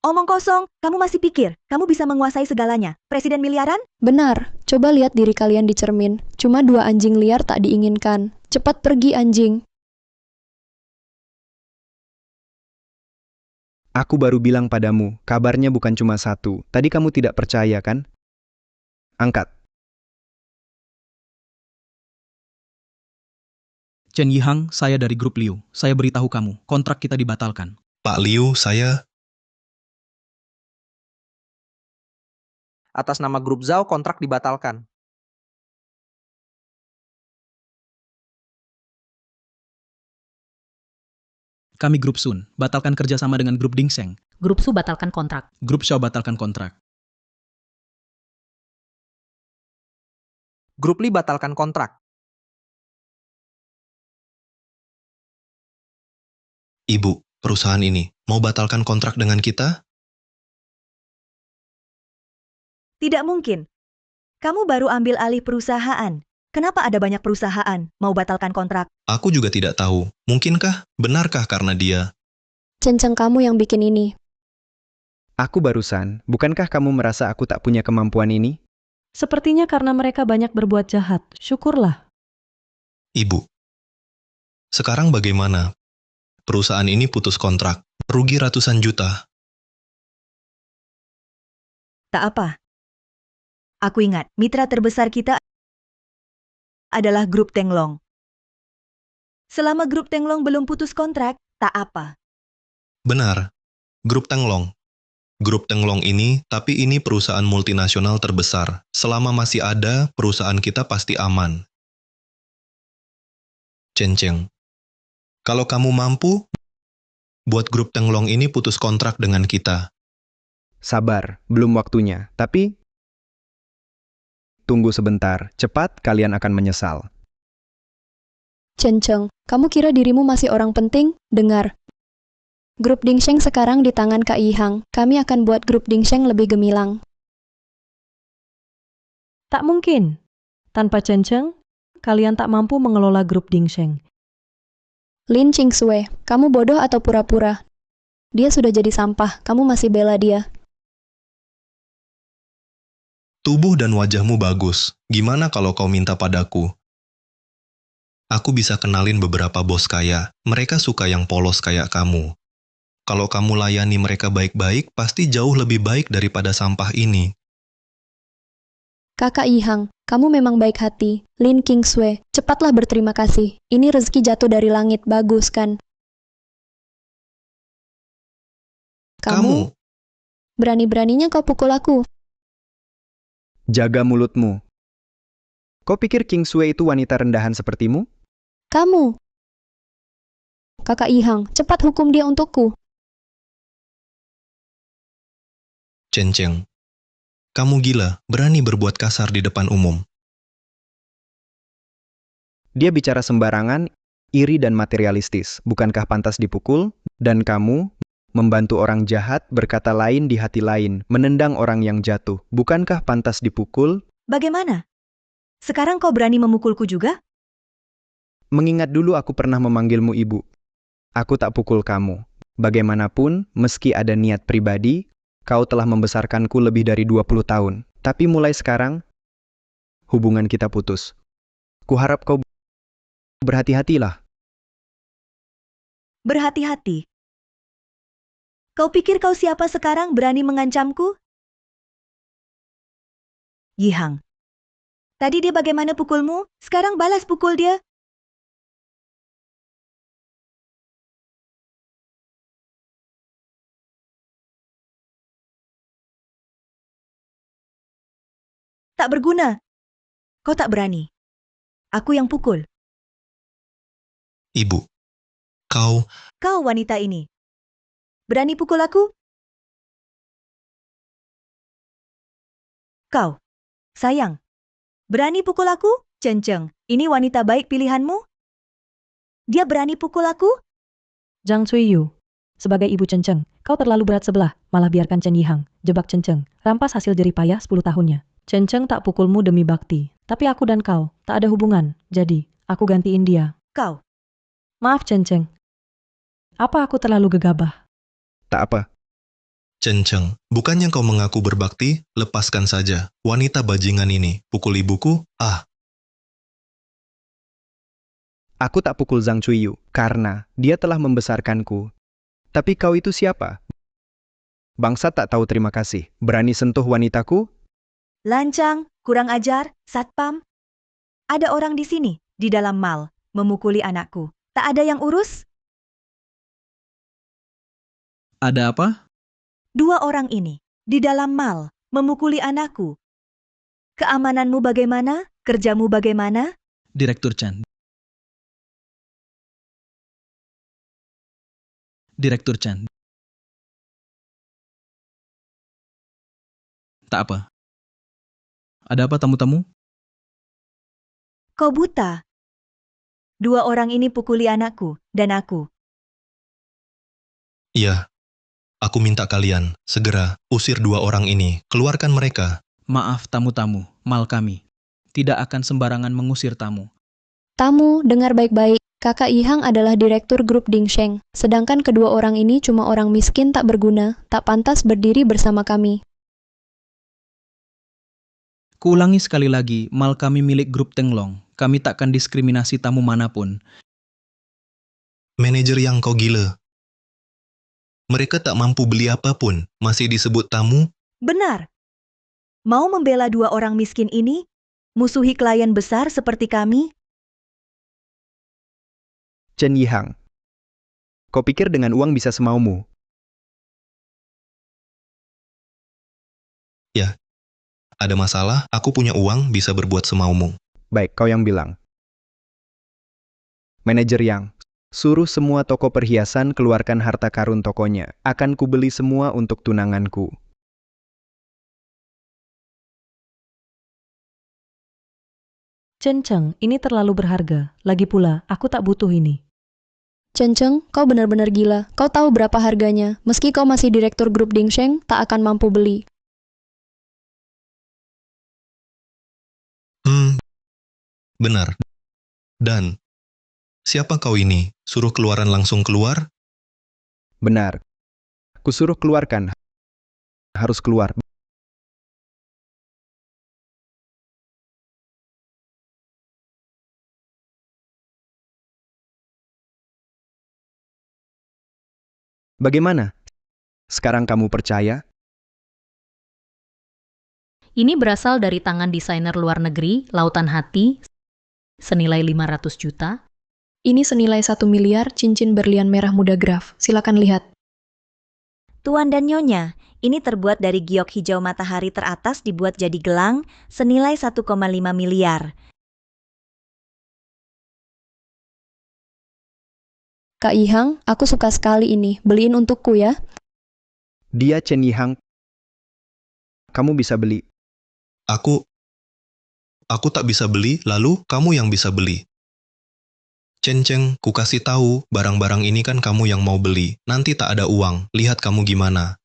Omong kosong, kamu masih pikir kamu bisa menguasai segalanya? Presiden miliaran? Benar, coba lihat diri kalian di cermin. Cuma 2 anjing liar tak diinginkan. Cepat pergi anjing. Aku baru bilang padamu, kabarnya bukan cuma 1. Tadi kamu tidak percaya kan? Angkat. Chen Yihang, saya dari grup Liu. Saya beritahu kamu, kontrak kita dibatalkan. Pak Liu, saya... Atas nama grup Zhao, kontrak dibatalkan. Kami grup Sun, batalkan kerjasama dengan grup Dingsheng. Grup Su batalkan kontrak. Grup Xiao batalkan kontrak. Grup Li batalkan kontrak. Ibu, perusahaan ini mau batalkan kontrak dengan kita? Tidak mungkin. Kamu baru ambil alih perusahaan. Kenapa ada banyak perusahaan mau batalkan kontrak? Aku juga tidak tahu. Mungkinkah? Benarkah karena dia? Cenceng kamu yang bikin ini. Aku barusan, bukankah kamu merasa aku tak punya kemampuan ini? Sepertinya karena mereka banyak berbuat jahat. Syukurlah. Ibu. Sekarang bagaimana? Perusahaan ini putus kontrak. Rugi ratusan juta. Tak apa. Aku ingat, mitra terbesar kita adalah grup Tenglong. Selama grup Tenglong belum putus kontrak, tak apa. Benar. Grup Tenglong. Grup Tenglong ini, tapi ini perusahaan multinasional terbesar. Selama masih ada, perusahaan kita pasti aman. Cenceng. Kalau kamu mampu, buat grup Tenglong ini putus kontrak dengan kita. Sabar, belum waktunya. Tapi, tunggu sebentar. Cepat, kalian akan menyesal. Cenceng, kamu kira dirimu masih orang penting? Dengar. Grup Dingsheng sekarang di tangan Kak Yihang. Kami akan buat grup Dingsheng lebih gemilang. Tak mungkin. Tanpa Cenceng, kalian tak mampu mengelola grup Dingsheng. Lin Qingsui, kamu bodoh atau pura-pura? Dia sudah jadi sampah, kamu masih bela dia. Tubuh dan wajahmu bagus. Gimana kalau kau minta padaku? Aku bisa kenalin beberapa bos kaya. Mereka suka yang polos kayak kamu. Kalau kamu layani mereka baik-baik, pasti jauh lebih baik daripada sampah ini. Kakak Yihang, kamu memang baik hati. Lin Qingsui, cepatlah berterima kasih. Ini rezeki jatuh dari langit, bagus kan? Kamu? Berani-beraninya kau pukul aku. Jaga mulutmu. Kau pikir Qingsui itu wanita rendahan sepertimu? Kamu. Kakak Yihang, cepat hukum dia untukku. Cenceng. Kamu gila, berani berbuat kasar di depan umum. Dia bicara sembarangan, iri dan materialistis. Bukankah pantas dipukul? Dan kamu membantu orang jahat, berkata lain di hati lain, menendang orang yang jatuh. Bukankah pantas dipukul? Bagaimana? Sekarang kau berani memukulku juga? Mengingat dulu aku pernah memanggilmu ibu. Aku tak pukul kamu. Bagaimanapun, meski ada niat pribadi, kau telah membesarkanku lebih dari 20 tahun. Tapi mulai sekarang, hubungan kita putus. Kuharap kau berhati-hatilah. Berhati-hati. Kau pikir kau siapa sekarang berani mengancamku? Yihang. Tadi dia bagaimana pukulmu? Sekarang balas pukul dia. Tak berguna. Kau tak berani. Aku yang pukul. Ibu, kau Kau wanita ini. Berani pukul aku? Kau. Sayang. Berani pukul aku? Cenceng, ini wanita baik pilihanmu? Dia berani pukul aku? Zhang Cuiyu, sebagai ibu Cenceng, kau terlalu berat sebelah, malah biarkan Chen Yihang jebak Cenceng, rampas hasil jerih payah 10 tahunnya. Cenceng tak pukulmu demi bakti, tapi aku dan kau tak ada hubungan, jadi aku gantiin dia. Kau. Maaf Cenceng. Apa aku terlalu gegabah? Tak apa. Cenceng, bukannya kau mengaku berbakti, lepaskan saja. Wanita bajingan ini, pukul ibuku, Aku tak pukul Zhang Cuiyu, karena dia telah membesarkanku. Tapi kau itu siapa? Bangsa tak tahu terima kasih. Berani sentuh wanitaku? Lancang, kurang ajar, satpam. Ada orang di sini, di dalam mal, memukuli anakku. Tak ada yang urus? Ada apa? 2 orang ini, di dalam mal, memukuli anakku. Keamananmu bagaimana? Kerjamu bagaimana? Direktur Chen. Direktur Chen. Tak apa. Ada apa tamu-tamu? Kau buta. 2 orang ini pukuli anakku, dan aku. iya. Aku minta kalian, segera, usir 2 orang ini, keluarkan mereka. Maaf tamu-tamu, mal kami. Tidak akan sembarangan mengusir tamu. Tamu, dengar baik-baik. Kakak Yihang adalah direktur grup Dingsheng, sedangkan kedua orang ini cuma orang miskin tak berguna, tak pantas berdiri bersama kami. Kuulangi sekali lagi, mal kami milik grup Tenglong. Kami takkan diskriminasi tamu manapun. Manajer yang kau gila. Mereka tak mampu beli apapun, masih disebut tamu. Benar. Mau membela 2 orang miskin ini? Musuhi klien besar seperti kami? Chen Yihang. Kau pikir dengan uang bisa semaumu? Ya, ada masalah, aku punya uang, bisa berbuat semaumu. Baik, kau yang bilang. Manajer Yang, suruh semua toko perhiasan keluarkan harta karun tokonya. Akan kubeli semua untuk tunanganku. Cenceng, ini terlalu berharga. Lagi pula, aku tak butuh ini. Cenceng, kau benar-benar gila. Kau tahu berapa harganya. Meski kau masih direktur grup Dingsheng, tak akan mampu beli. Benar. Dan, siapa kau ini? Suruh keluaran langsung keluar? Benar. Kusuruh keluarkan. Harus keluar. Bagaimana? Sekarang kamu percaya? Ini berasal dari tangan desainer luar negeri, Lautan Hati, senilai 500 juta. Ini senilai 1 miliar cincin berlian merah muda Graf. Silakan lihat. Tuan dan Nyonya, ini terbuat dari giok hijau matahari teratas dibuat jadi gelang senilai 1,5 miliar. Kak Yihang, aku suka sekali ini. Beliin untukku ya. Dia Chen Yihang. Kamu bisa beli. Aku tak bisa beli, lalu kamu yang bisa beli. Cenceng, ku kasih tahu, barang-barang ini kan kamu yang mau beli. Nanti tak ada uang, lihat kamu gimana.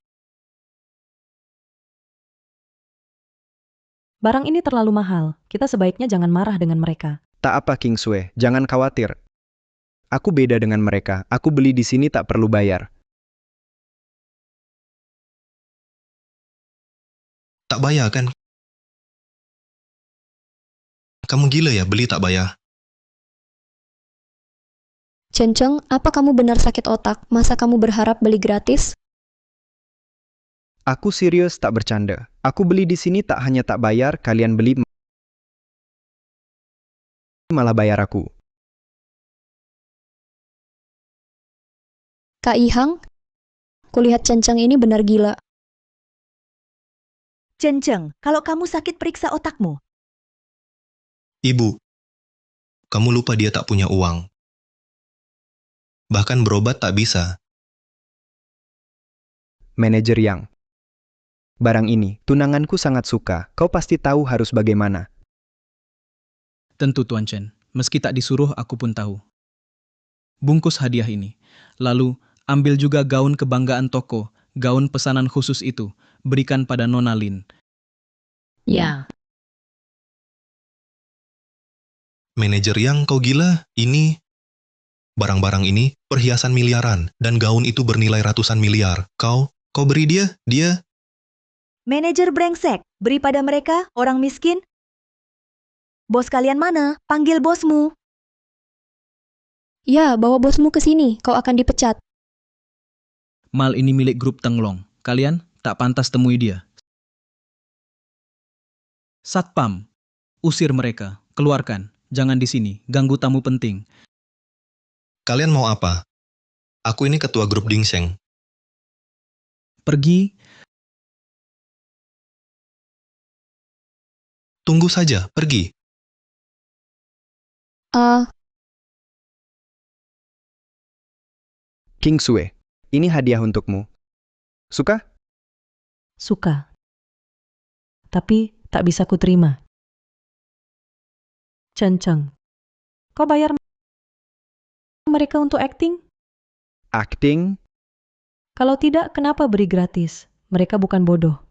Barang ini terlalu mahal. Kita sebaiknya jangan marah dengan mereka. Tak apa King Sui, jangan khawatir. Aku beda dengan mereka. Aku beli di sini tak perlu bayar. Tak bayar kan? kamu gila ya beli tak bayar? Chen Cheng, apa kamu benar sakit otak? Masa kamu berharap beli gratis? Aku serius tak bercanda. Aku beli di sini tak hanya tak bayar, kalian beli malah bayar aku. Kak Ihang, kulihat Chen Cheng ini benar gila. Chen Cheng, kalau kamu sakit periksa otakmu. Ibu, kamu lupa dia tak punya uang. Bahkan berobat tak bisa. Manajer Yang. Barang ini, tunanganku sangat suka. Kau pasti tahu harus bagaimana. Tentu Tuan Chen, meski tak disuruh aku pun tahu. Bungkus hadiah ini. Lalu, ambil juga gaun kebanggaan toko, gaun pesanan khusus itu. Berikan pada Nona Lin. Ya, Manajer Yang, kau gila? Ini barang-barang ini perhiasan miliaran dan gaun itu bernilai ratusan miliar. Kau beri dia. Manajer brengsek, beri pada mereka, orang miskin. Bos kalian mana? Panggil bosmu. Ya, bawa bosmu ke sini, kau akan dipecat. Mal ini milik grup Tenglong. Kalian tak pantas temui dia. Satpam, usir mereka, keluarkan. Jangan di sini, ganggu tamu penting. Kalian mau apa? Aku ini ketua grup Dingsheng. Pergi, Tunggu saja, pergi. King Sue, ini hadiah untukmu. Suka? Suka. Tapi tak bisa kuterima. Chen Cheng, kau bayar mereka untuk akting? Acting? Kalau tidak, kenapa beri gratis? Mereka bukan bodoh.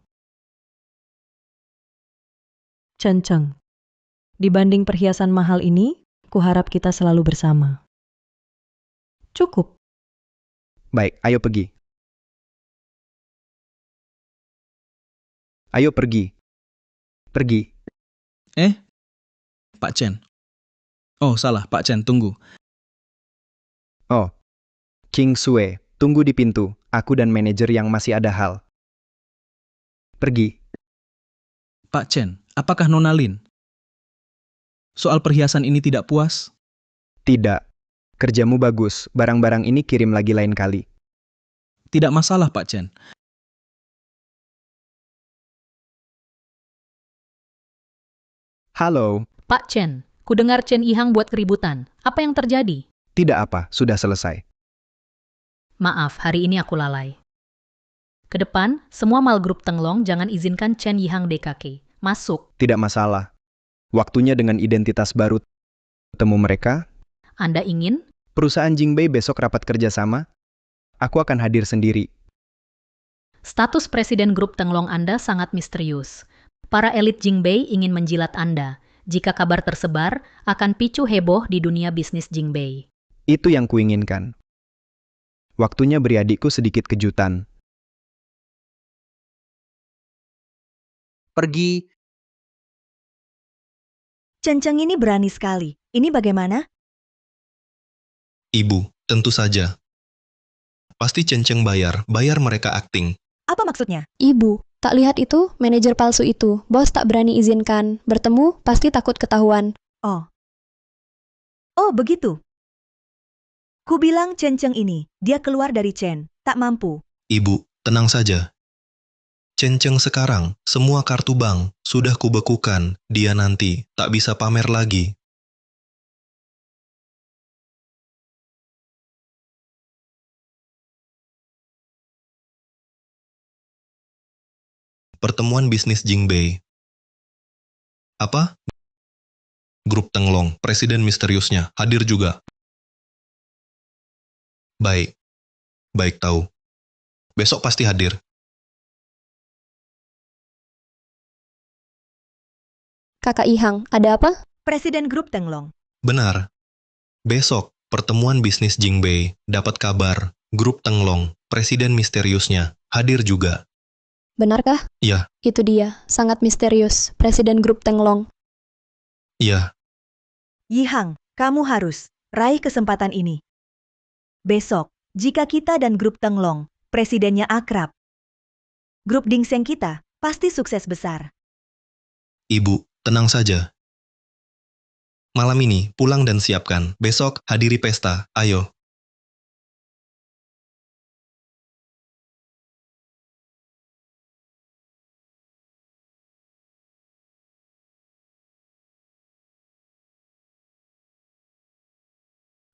Chen Cheng, dibanding perhiasan mahal ini, kuharap kita selalu bersama. Cukup. Baik, ayo pergi. Ayo pergi. Pergi. Pak Chen. Oh, salah, Pak Chen, tunggu. Oh, King Sue, tunggu di pintu. Aku dan manajer yang masih ada hal. Pergi. Pak Chen, apakah Nona Lin? Soal perhiasan ini tidak puas? Tidak. Kerjamu bagus. Barang-barang ini kirim lagi lain kali. Tidak masalah, Pak Chen. Halo. Pak Chen, kudengar Chen Ihang buat keributan. Apa yang terjadi? Tidak apa, sudah selesai. Maaf, hari ini aku lalai. Kedepan, semua mal grup Tenglong jangan izinkan Chen Yihang DKK masuk. Tidak masalah. Waktunya dengan identitas baru. Temu mereka. Anda ingin? Perusahaan Jingbei besok rapat kerjasama. Aku akan hadir sendiri. Status Presiden grup Tenglong Anda sangat misterius. Para elit Jingbei ingin menjilat Anda. Jika kabar tersebar, akan picu heboh di dunia bisnis Jingbei. Itu yang kuinginkan. Waktunya beri adikku sedikit kejutan. Pergi. Chen Cheng ini berani sekali. Ini bagaimana? Ibu, tentu saja. Pasti Cenceng bayar mereka akting. Apa maksudnya? Ibu, tak lihat itu, manajer palsu itu. Bos tak berani izinkan. Bertemu, pasti takut ketahuan. Oh, begitu. Ku bilang Chen Cheng ini, dia keluar dari Chen, tak mampu. Ibu, tenang saja. Cenceng sekarang, semua kartu bank sudah kubekukan. Dia nanti tak bisa pamer lagi. Pertemuan bisnis Jingbei. Apa? Grup Tenglong, presiden misteriusnya, hadir juga. Baik. Baik tahu. Besok pasti hadir. Kakak Ihang, ada apa? Presiden grup Tenglong. Benar. Besok, pertemuan bisnis Jingbei, dapat kabar, grup Tenglong, presiden misteriusnya, hadir juga. Benarkah? Ya. Itu dia, sangat misterius. Presiden grup Tenglong. Iya, Yihang, kamu harus raih kesempatan ini. Besok, jika kita dan grup Tenglong, presidennya akrab, grup Dingseng kita pasti sukses besar. Ibu, tenang saja. Malam ini, pulang dan siapkan. Besok, hadiri pesta. Ayo.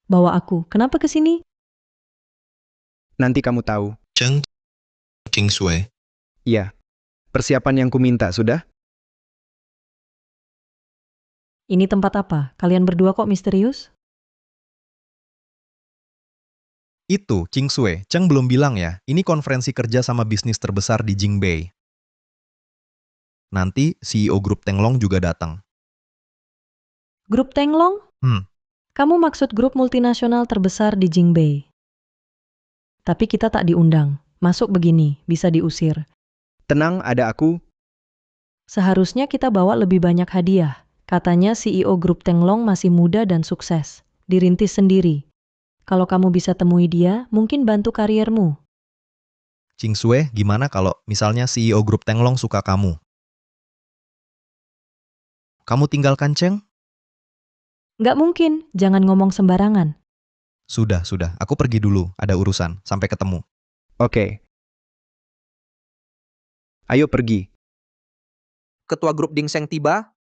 Bawa aku, kenapa ke sini? Nanti kamu tahu. Cheng Kingsway. Iya. Persiapan yang kuminta, sudah? Ini tempat apa? Kalian berdua kok misterius? Itu, Kingsway. Cheng belum bilang ya, ini konferensi kerja sama bisnis terbesar di Jingbei. Nanti CEO grup Tenglong juga datang. Grup Tenglong? Kamu maksud grup multinasional terbesar di Jingbei. Tapi kita tak diundang. Masuk begini, bisa diusir. Tenang, ada aku. Seharusnya kita bawa lebih banyak hadiah. Katanya CEO grup Tenglong masih muda dan sukses. Dirintis sendiri. Kalau kamu bisa temui dia, mungkin bantu kariermu. Kingsway, gimana kalau misalnya CEO grup Tenglong suka kamu? Kamu tinggalkan Cheng? Nggak mungkin, jangan ngomong sembarangan. Sudah. Aku pergi dulu, ada urusan. Sampai ketemu. Oke. Ayo pergi. Ketua grup Dingseng tiba.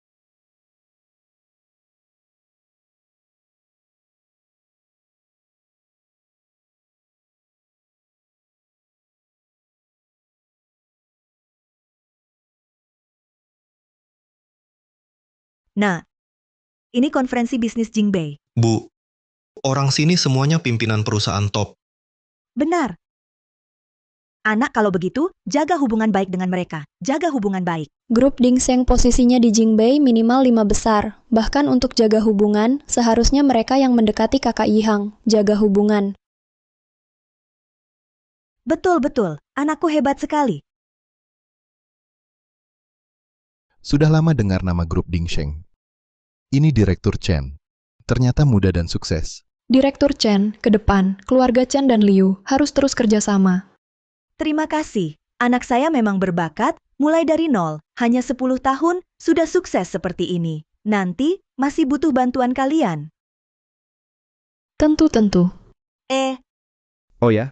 Nah, ini konferensi bisnis Jingbei. Bu, orang sini semuanya pimpinan perusahaan top. Benar. Anak kalau begitu, jaga hubungan baik dengan mereka. Jaga hubungan baik. Grup Dingseng posisinya di Jingbei minimal 5 besar. Bahkan untuk jaga hubungan, seharusnya mereka yang mendekati kakak Yihang. Jaga hubungan. Betul. Anakku hebat sekali. Sudah lama dengar nama grup Dingsheng. Ini Direktur Chen. Ternyata muda dan sukses. Direktur Chen, ke depan, keluarga Chen dan Liu harus terus kerjasama. Terima kasih. Anak saya memang berbakat, mulai dari nol, hanya 10 tahun, sudah sukses seperti ini. Nanti, masih butuh bantuan kalian. Tentu. Oh ya?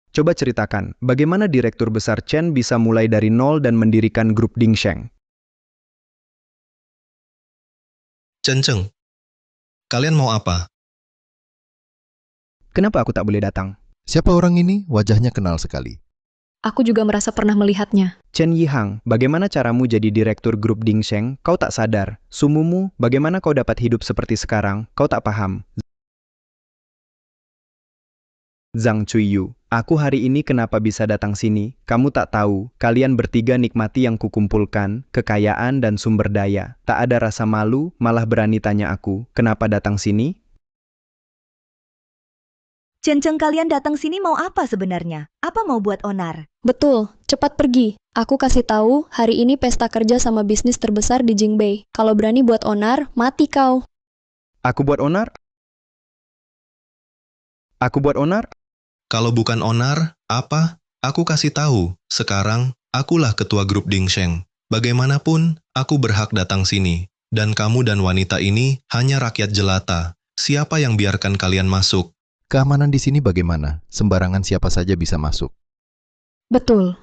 Coba ceritakan, bagaimana Direktur Besar Chen bisa mulai dari nol dan mendirikan grup Dingsheng? Cheng, kalian mau apa? Kenapa aku tak boleh datang? Siapa orang ini? Wajahnya kenal sekali. Aku juga merasa pernah melihatnya. Chen Yihang, bagaimana caramu jadi direktur grup Dingsheng? Kau tak sadar. Sumumu, bagaimana kau dapat hidup seperti sekarang? Kau tak paham. Zhang Chuiyu, aku hari ini kenapa bisa datang sini? Kamu tak tahu, kalian bertiga nikmati yang kukumpulkan, kekayaan dan sumber daya. Tak ada rasa malu, malah berani tanya aku, kenapa datang sini? Cenceng kalian datang sini mau apa sebenarnya? Apa mau buat onar? Betul, cepat pergi. Aku kasih tahu, hari ini pesta kerja sama bisnis terbesar di Jingbei. Kalau berani buat onar, mati kau. Aku buat onar? Aku buat onar? Kalau bukan onar, apa? Aku kasih tahu. Sekarang, akulah ketua grup Dingsheng. Bagaimanapun, aku berhak datang sini. Dan kamu dan wanita ini hanya rakyat jelata. Siapa yang biarkan kalian masuk? Keamanan di sini bagaimana? Sembarangan siapa saja bisa masuk. Betul.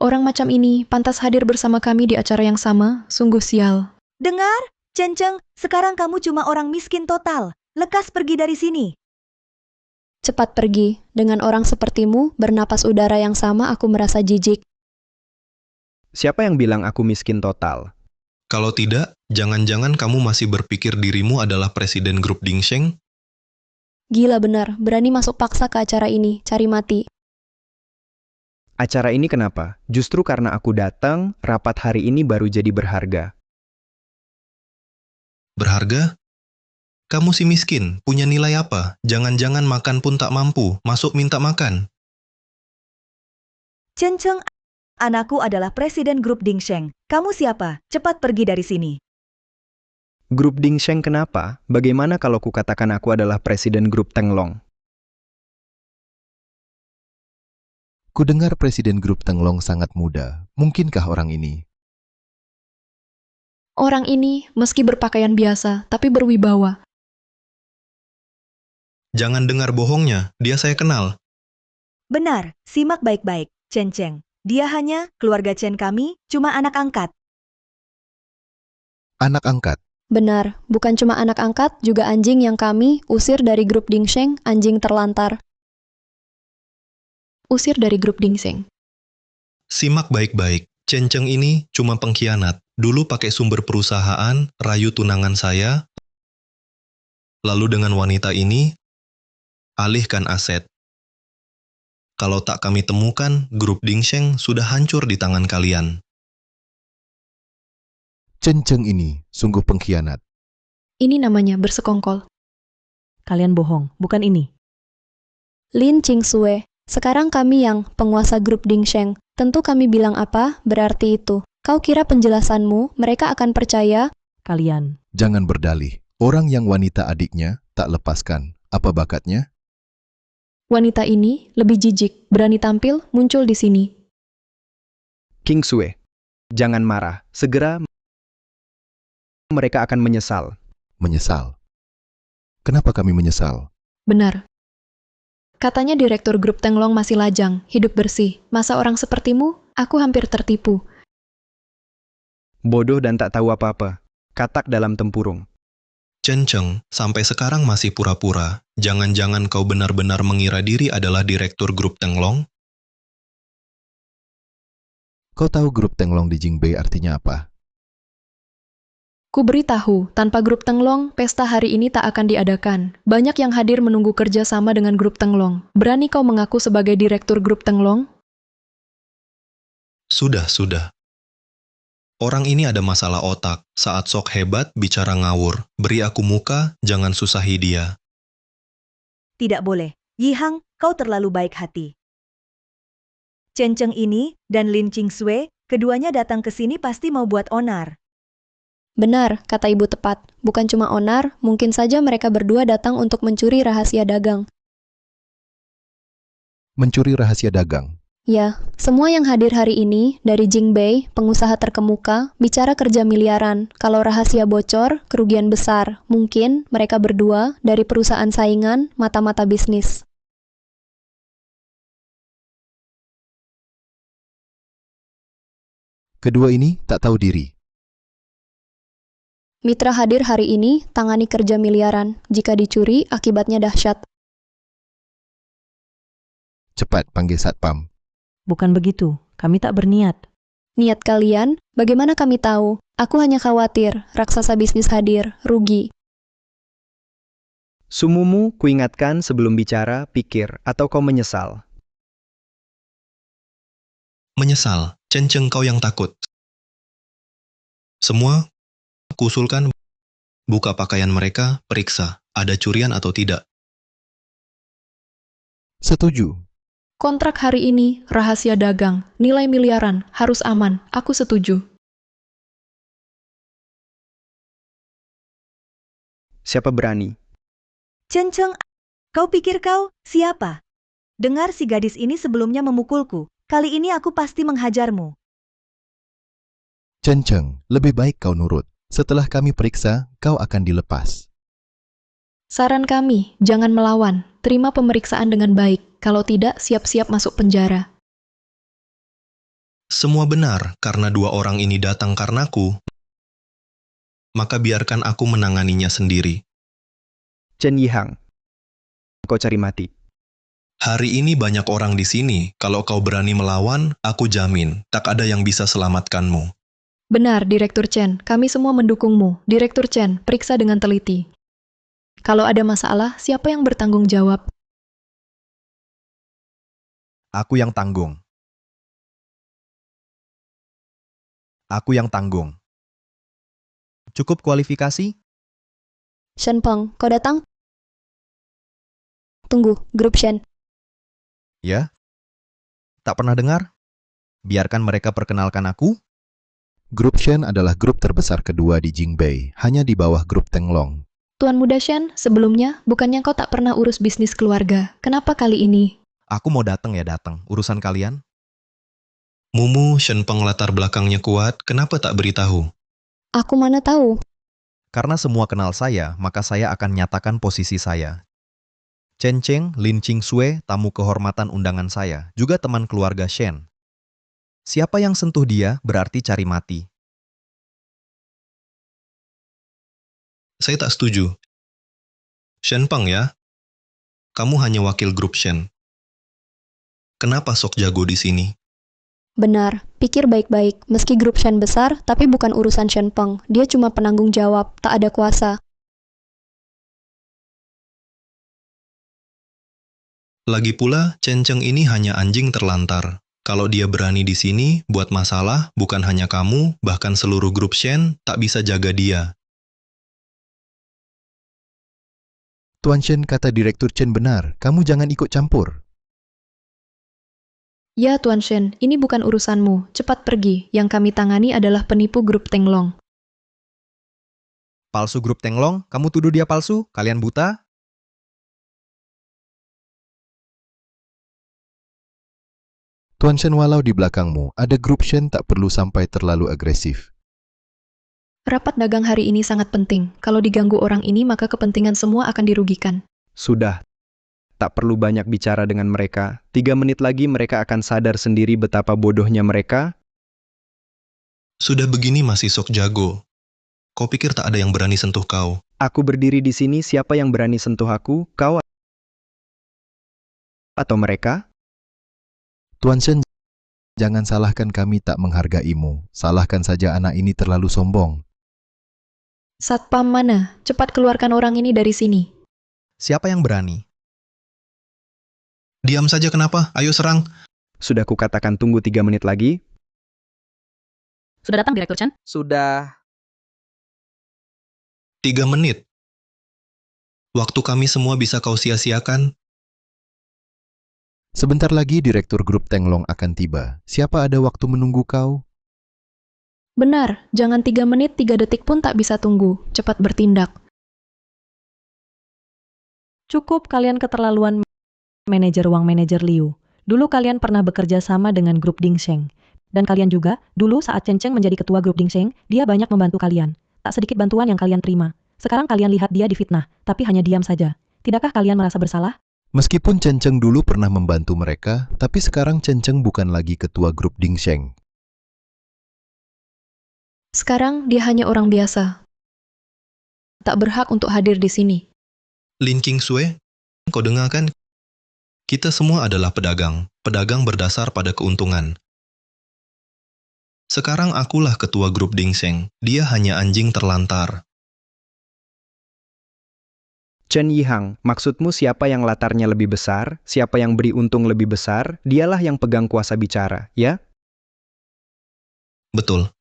Orang macam ini pantas hadir bersama kami di acara yang sama, sungguh sial. Dengar? Cenceng, sekarang kamu cuma orang miskin total. Lekas pergi dari sini. Cepat pergi, dengan orang sepertimu, bernapas udara yang sama aku merasa jijik. Siapa yang bilang aku miskin total? Kalau tidak, jangan-jangan kamu masih berpikir dirimu adalah presiden grup Dingsheng? Gila benar, berani masuk paksa ke acara ini, cari mati. Acara ini kenapa? Justru karena aku datang, rapat hari ini baru jadi berharga. Berharga? Kamu si miskin, punya nilai apa? Jangan-jangan makan pun tak mampu, masuk minta makan. Cenceng, anakku adalah presiden grup Dingsheng. Kamu siapa? Cepat pergi dari sini. Grup Dingsheng kenapa? Bagaimana kalau kukatakan aku adalah presiden grup Tenglong? Kudengar presiden grup Tenglong sangat muda. Mungkinkah orang ini? Orang ini meski berpakaian biasa, tapi berwibawa. Jangan dengar bohongnya, dia saya kenal. Benar, simak baik-baik, Chen Cheng. Dia hanya keluarga Chen kami, cuma anak angkat. Anak angkat. Benar, bukan cuma anak angkat, juga anjing yang kami usir dari grup Dingsheng, anjing terlantar. Usir dari grup Dingsheng. Simak baik-baik, Chen Cheng ini cuma pengkhianat. Dulu pakai sumber perusahaan, rayu tunangan saya, lalu dengan wanita ini, alihkan aset. Kalau tak kami temukan, grup Dingsheng sudah hancur di tangan kalian. Chen Cheng ini sungguh pengkhianat. Ini namanya bersekongkol. Kalian bohong, bukan ini. Lin Qingsue, sekarang kami yang penguasa grup Dingsheng. Tentu kami bilang apa, berarti itu. Kau kira penjelasanmu, mereka akan percaya? Kalian. Jangan berdalih. Orang yang wanita adiknya tak lepaskan. Apa bakatnya? Wanita ini lebih jijik, berani tampil, muncul di sini. Qingsue, jangan marah. Segera mereka akan menyesal. Menyesal. Kenapa kami menyesal? Benar. Katanya direktur grup Tenglong masih lajang, hidup bersih. Masa orang sepertimu? Aku hampir tertipu. Bodoh dan tak tahu apa-apa. Katak dalam tempurung. Chen Cheng, sampai sekarang masih pura-pura. Jangan-jangan kau benar-benar mengira diri adalah direktur grup Tenglong? Kau tahu grup Tenglong di Jingbei artinya apa? Ku beritahu, tanpa grup Tenglong, pesta hari ini tak akan diadakan. Banyak yang hadir menunggu kerja sama dengan grup Tenglong. Berani kau mengaku sebagai direktur grup Tenglong? Sudah. Orang ini ada masalah otak. Saat sok hebat, bicara ngawur. Beri aku muka, jangan susahi dia. Tidak boleh. Yihang, kau terlalu baik hati. Chen Cheng ini dan Lin Qingsue, keduanya datang ke sini pasti mau buat onar. Benar, kata ibu tepat. Bukan cuma onar, mungkin saja mereka berdua datang untuk mencuri rahasia dagang. Mencuri rahasia dagang. Ya, semua yang hadir hari ini, dari Jingbei, pengusaha terkemuka, bicara kerja miliaran. Kalau rahasia bocor, kerugian besar. Mungkin mereka berdua, dari perusahaan saingan, mata-mata bisnis. Kedua ini tak tahu diri. Mitra hadir hari ini, tangani kerja miliaran. Jika dicuri, akibatnya dahsyat. Cepat panggil Satpam. Bukan begitu, kami tak berniat. Niat kalian, bagaimana kami tahu? Aku hanya khawatir, raksasa bisnis hadir, rugi. Sumumu, kuingatkan sebelum bicara, pikir, atau kau menyesal. Menyesal, Chen Cheng kau yang takut. Semua, kuusulkan, buka pakaian mereka, periksa, ada curian atau tidak. Setuju. Kontrak hari ini, rahasia dagang, nilai miliaran, harus aman, aku setuju. Siapa berani? Chen Cheng, kau pikir kau siapa? Dengar si gadis ini sebelumnya memukulku. Kali ini aku pasti menghajarmu. Chen Cheng, lebih baik kau nurut. Setelah kami periksa, kau akan dilepas. Saran kami, jangan melawan. Terima pemeriksaan dengan baik. Kalau tidak, siap-siap masuk penjara. Semua benar, karena dua orang ini datang karenaku, maka biarkan aku menanganinya sendiri. Chen Yihang, kau cari mati. Hari ini banyak orang di sini. Kalau kau berani melawan, aku jamin, tak ada yang bisa selamatkanmu. Benar, Direktur Chen. Kami semua mendukungmu. Direktur Chen, periksa dengan teliti. Kalau ada masalah, siapa yang bertanggung jawab? Aku yang tanggung. Aku yang tanggung. Cukup kualifikasi? Shen Peng, kau datang? Tunggu, grup Shen. Ya? Tak pernah dengar? Biarkan mereka perkenalkan aku. Grup Shen adalah grup terbesar kedua di Jingbei, hanya di bawah grup Tenglong. Tuan Muda Shen, sebelumnya, bukannya kau tak pernah urus bisnis keluarga. Kenapa kali ini? Aku mau datang ya datang. Urusan kalian? Mumu Shenpeng latar belakangnya kuat, kenapa tak beritahu? Aku mana tahu. Karena semua kenal saya, maka saya akan nyatakan posisi saya. Chen Cheng, Lin Qingsui, tamu kehormatan undangan saya, juga teman keluarga Shen. Siapa yang sentuh dia berarti cari mati. Saya tak setuju. Shenpeng ya, kamu hanya wakil grup Shen. Kenapa sok jago di sini? Benar, pikir baik-baik. Meski grup Shen besar, tapi bukan urusan Shenpeng. Dia cuma penanggung jawab, tak ada kuasa. Lagi pula, Chen Cheng ini hanya anjing terlantar. Kalau dia berani di sini, buat masalah, bukan hanya kamu, bahkan seluruh grup Shen tak bisa jaga dia. Tuan Shen, kata Direktur Chen benar, kamu jangan ikut campur. Ya Tuan Shen, ini bukan urusanmu. Cepat pergi. Yang kami tangani adalah penipu grup Tenglong. Palsu grup Tenglong, kamu tuduh dia palsu? Kalian buta? Tuan Shen, walau di belakangmu, ada grup Shen tak perlu sampai terlalu agresif. Rapat dagang hari ini sangat penting. Kalau diganggu orang ini, maka kepentingan semua akan dirugikan. Sudah. Tak perlu banyak bicara dengan mereka. 3 menit lagi mereka akan sadar sendiri betapa bodohnya mereka. Sudah begini masih sok jago. Kau pikir tak ada yang berani sentuh kau? Aku berdiri di sini, siapa yang berani sentuh aku? Kau atau mereka? Tuan Shen, jangan salahkan kami tak menghargaimu. Salahkan saja anak ini terlalu sombong. Satpam mana? Cepat keluarkan orang ini dari sini. Siapa yang berani? Diam saja kenapa? Ayo serang. Sudah kukatakan tunggu 3 menit lagi. Sudah datang Direktur Chen? Sudah. 3 menit. Waktu kami semua bisa kau sia-siakan. Sebentar lagi Direktur Grup Tenglong akan tiba. Siapa ada waktu menunggu kau? Benar, jangan 3 menit, 3 detik pun tak bisa tunggu. Cepat bertindak. Cukup kalian keterlaluan manajer uang manajer Liu. Dulu kalian pernah bekerja sama dengan grup Dingsheng. Dan kalian juga, dulu saat Chen Cheng menjadi ketua grup Dingsheng, dia banyak membantu kalian. Tak sedikit bantuan yang kalian terima. Sekarang kalian lihat dia difitnah, tapi hanya diam saja. Tidakkah kalian merasa bersalah? Meskipun Chen Cheng dulu pernah membantu mereka, tapi sekarang Chen Cheng bukan lagi ketua grup Dingsheng. Sekarang dia hanya orang biasa. Tak berhak untuk hadir di sini. Lin Qingsui, kau dengar kan? Kita semua adalah pedagang. Pedagang berdasar pada keuntungan. Sekarang akulah ketua grup Dingsheng. Dia hanya anjing terlantar. Chen Yihang, maksudmu siapa yang latarnya lebih besar, siapa yang beri untung lebih besar, dialah yang pegang kuasa bicara, ya? Betul.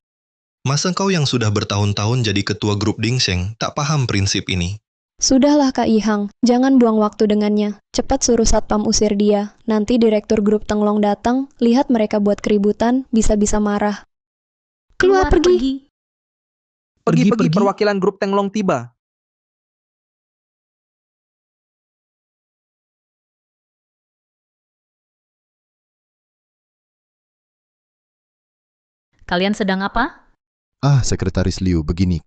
Masa kau yang sudah bertahun-tahun jadi ketua grup Dingsheng tak paham prinsip ini? Sudahlah Kak Yihang, jangan buang waktu dengannya. Cepat suruh satpam usir dia. Nanti direktur grup Tenglong datang, lihat mereka buat keributan, bisa-bisa marah. Keluar pergi. Pergi, Pergi. perwakilan grup Tenglong tiba. Kalian sedang apa? Ah, Sekretaris Liu, begini.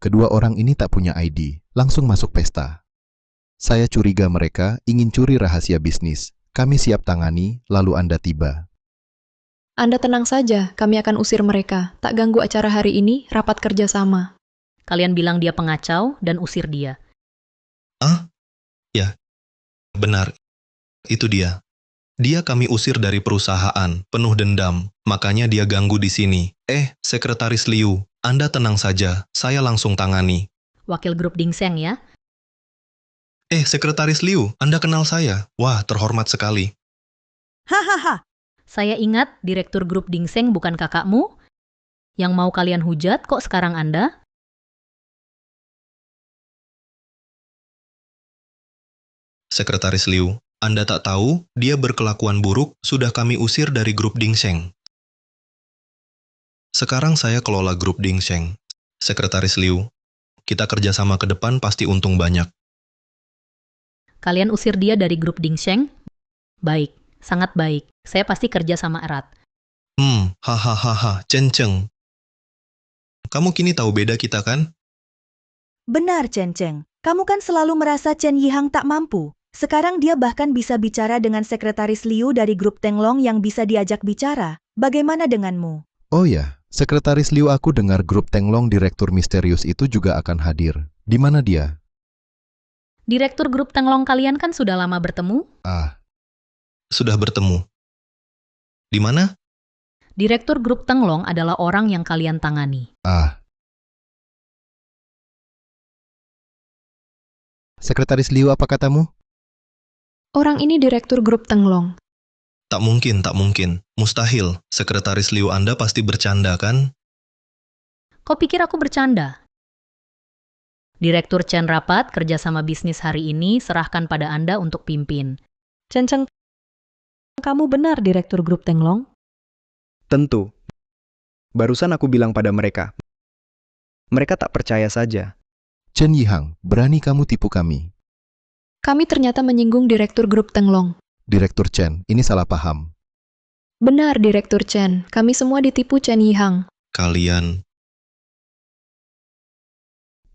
Kedua orang ini tak punya ID, langsung masuk pesta. Saya curiga mereka ingin curi rahasia bisnis. Kami siap tangani, lalu Anda tiba. Anda tenang saja, kami akan usir mereka. Tak ganggu acara hari ini, rapat kerja sama. Kalian bilang dia pengacau dan usir dia. Ah? Ya, benar. Itu dia. Dia kami usir dari perusahaan, penuh dendam. Makanya dia ganggu di sini. Sekretaris Liu, Anda tenang saja. Saya langsung tangani. Wakil grup Dingsheng ya? Sekretaris Liu, Anda kenal saya. Wah, terhormat sekali. Hahaha. Saya ingat direktur grup Dingsheng bukan kakakmu? Yang mau kalian hujat kok sekarang Anda? Sekretaris Liu, Anda tak tahu, dia berkelakuan buruk, sudah kami usir dari grup Dingsheng. Sekarang saya kelola grup Dingsheng. Sekretaris Liu, kita kerjasama ke depan pasti untung banyak. Kalian usir dia dari grup Dingsheng? Baik, sangat baik. Saya pasti kerja sama erat. Hahaha, Chen. Kamu kini tahu beda kita kan? Benar, Chen Cheng. Kamu kan selalu merasa Chen Yihang tak mampu. Sekarang dia bahkan bisa bicara dengan sekretaris Liu dari grup Tenglong yang bisa diajak bicara. Bagaimana denganmu? Oh ya, sekretaris Liu aku dengar grup Tenglong direktur misterius itu juga akan hadir. Di mana dia? Direktur grup Tenglong kalian kan sudah lama bertemu? Sudah bertemu. Di mana? Direktur grup Tenglong adalah orang yang kalian tangani. Sekretaris Liu apa katamu? Orang ini direktur grup Tenglong. Tak mungkin. Mustahil. Sekretaris Liu Anda pasti bercanda kan? Kau pikir aku bercanda? Direktur Chen rapat kerjasama bisnis hari ini serahkan pada Anda untuk pimpin. Chen Cheng, kamu benar direktur grup Tenglong? Tentu. Barusan aku bilang pada mereka. Mereka tak percaya saja. Chen Yihang, berani kamu tipu kami. Kami ternyata menyinggung direktur grup Tenglong. Direktur Chen, ini salah paham. Benar, Direktur Chen. Kami semua ditipu Chen Yihang. Kalian...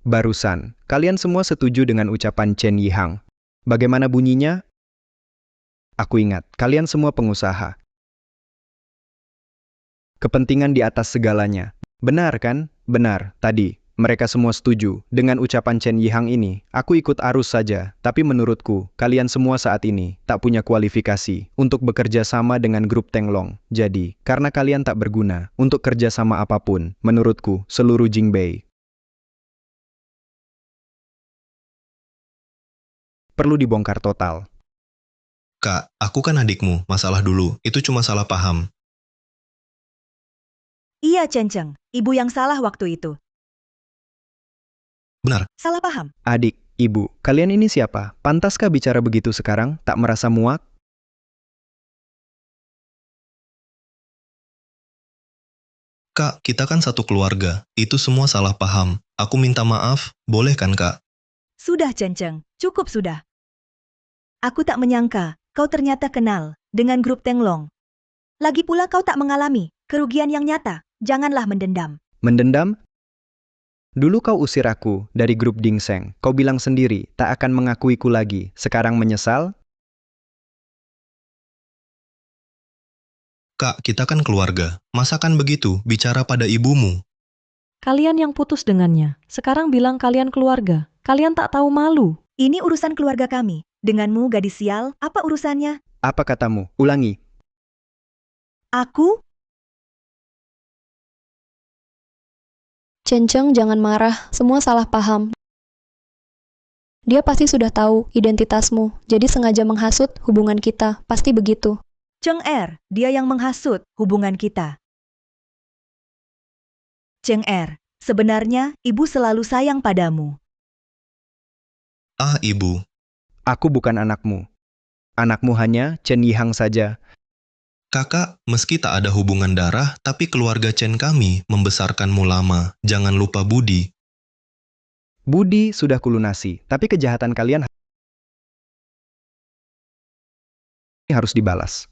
Barusan, kalian semua setuju dengan ucapan Chen Yihang. Bagaimana bunyinya? Aku ingat, kalian semua pengusaha. Kepentingan di atas segalanya. Benar kan? Benar, tadi. Mereka semua setuju. Dengan ucapan Chen Yihang ini, aku ikut arus saja. Tapi menurutku, kalian semua saat ini tak punya kualifikasi untuk bekerja sama dengan grup Tenglong. Jadi, karena kalian tak berguna untuk kerja sama apapun, menurutku, seluruh Jingbei perlu dibongkar total. Kak, aku kan adikmu. Masalah dulu. Itu cuma salah paham. Iya, Chen Cheng. Ibu yang salah waktu itu. Benar. Salah paham. Adik, ibu, kalian ini siapa? Pantaskah bicara begitu sekarang? Tak merasa muak? Kak, kita kan satu keluarga. Itu semua salah paham. Aku minta maaf. Boleh kan, Kak? Sudah, Chen Cheng. Cukup sudah. Aku tak menyangka kau ternyata kenal dengan grup Tenglong. Lagi pula kau tak mengalami kerugian yang nyata. Janganlah mendendam. Mendendam? Dulu kau usir aku dari grup Dingsheng. Kau bilang sendiri, tak akan mengakuiku lagi. Sekarang menyesal? Kak, kita kan keluarga. Masa kan begitu, bicara pada ibumu? Kalian yang putus dengannya. Sekarang bilang kalian keluarga. Kalian tak tahu malu. Ini urusan keluarga kami. Denganmu, gadis sial, apa urusannya? Apa katamu? Ulangi. Aku? Chen Cheng, jangan marah. Semua salah paham. Dia pasti sudah tahu identitasmu, jadi sengaja menghasut hubungan kita. Pasti begitu. Cheng Er, dia yang menghasut hubungan kita. Cheng Er, sebenarnya ibu selalu sayang padamu. Ibu. Aku bukan anakmu. Anakmu hanya Chen Yihang saja. Kakak, meski tak ada hubungan darah, tapi keluarga Chen kami membesarkanmu lama. Jangan lupa budi. Budi sudah kulunasi, tapi kejahatan kalian harus dibalas.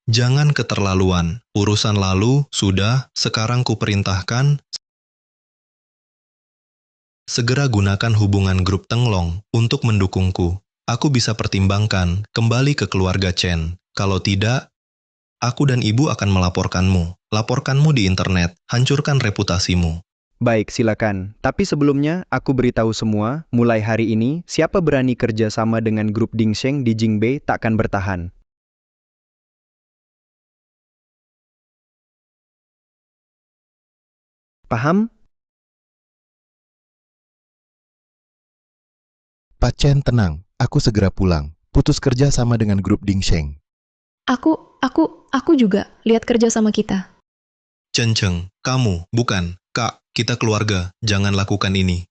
Jangan keterlaluan. Urusan lalu, sudah, sekarang kuperintahkan. Segera gunakan hubungan grup Tenglong untuk mendukungku. Aku bisa pertimbangkan kembali ke keluarga Chen. Kalau tidak, aku dan ibu akan melaporkanmu. Laporkanmu di internet, hancurkan reputasimu. Baik, silakan. Tapi sebelumnya, aku beritahu semua, mulai hari ini, siapa berani kerja sama dengan grup Dingsheng di Jingbei takkan bertahan. Paham? Pak Chen, tenang. Aku segera pulang. Putus kerja sama dengan grup Dingsheng. Aku juga lihat kerja sama kita. Chen Cheng, kamu, bukan. Kak, kita keluarga. Jangan lakukan ini.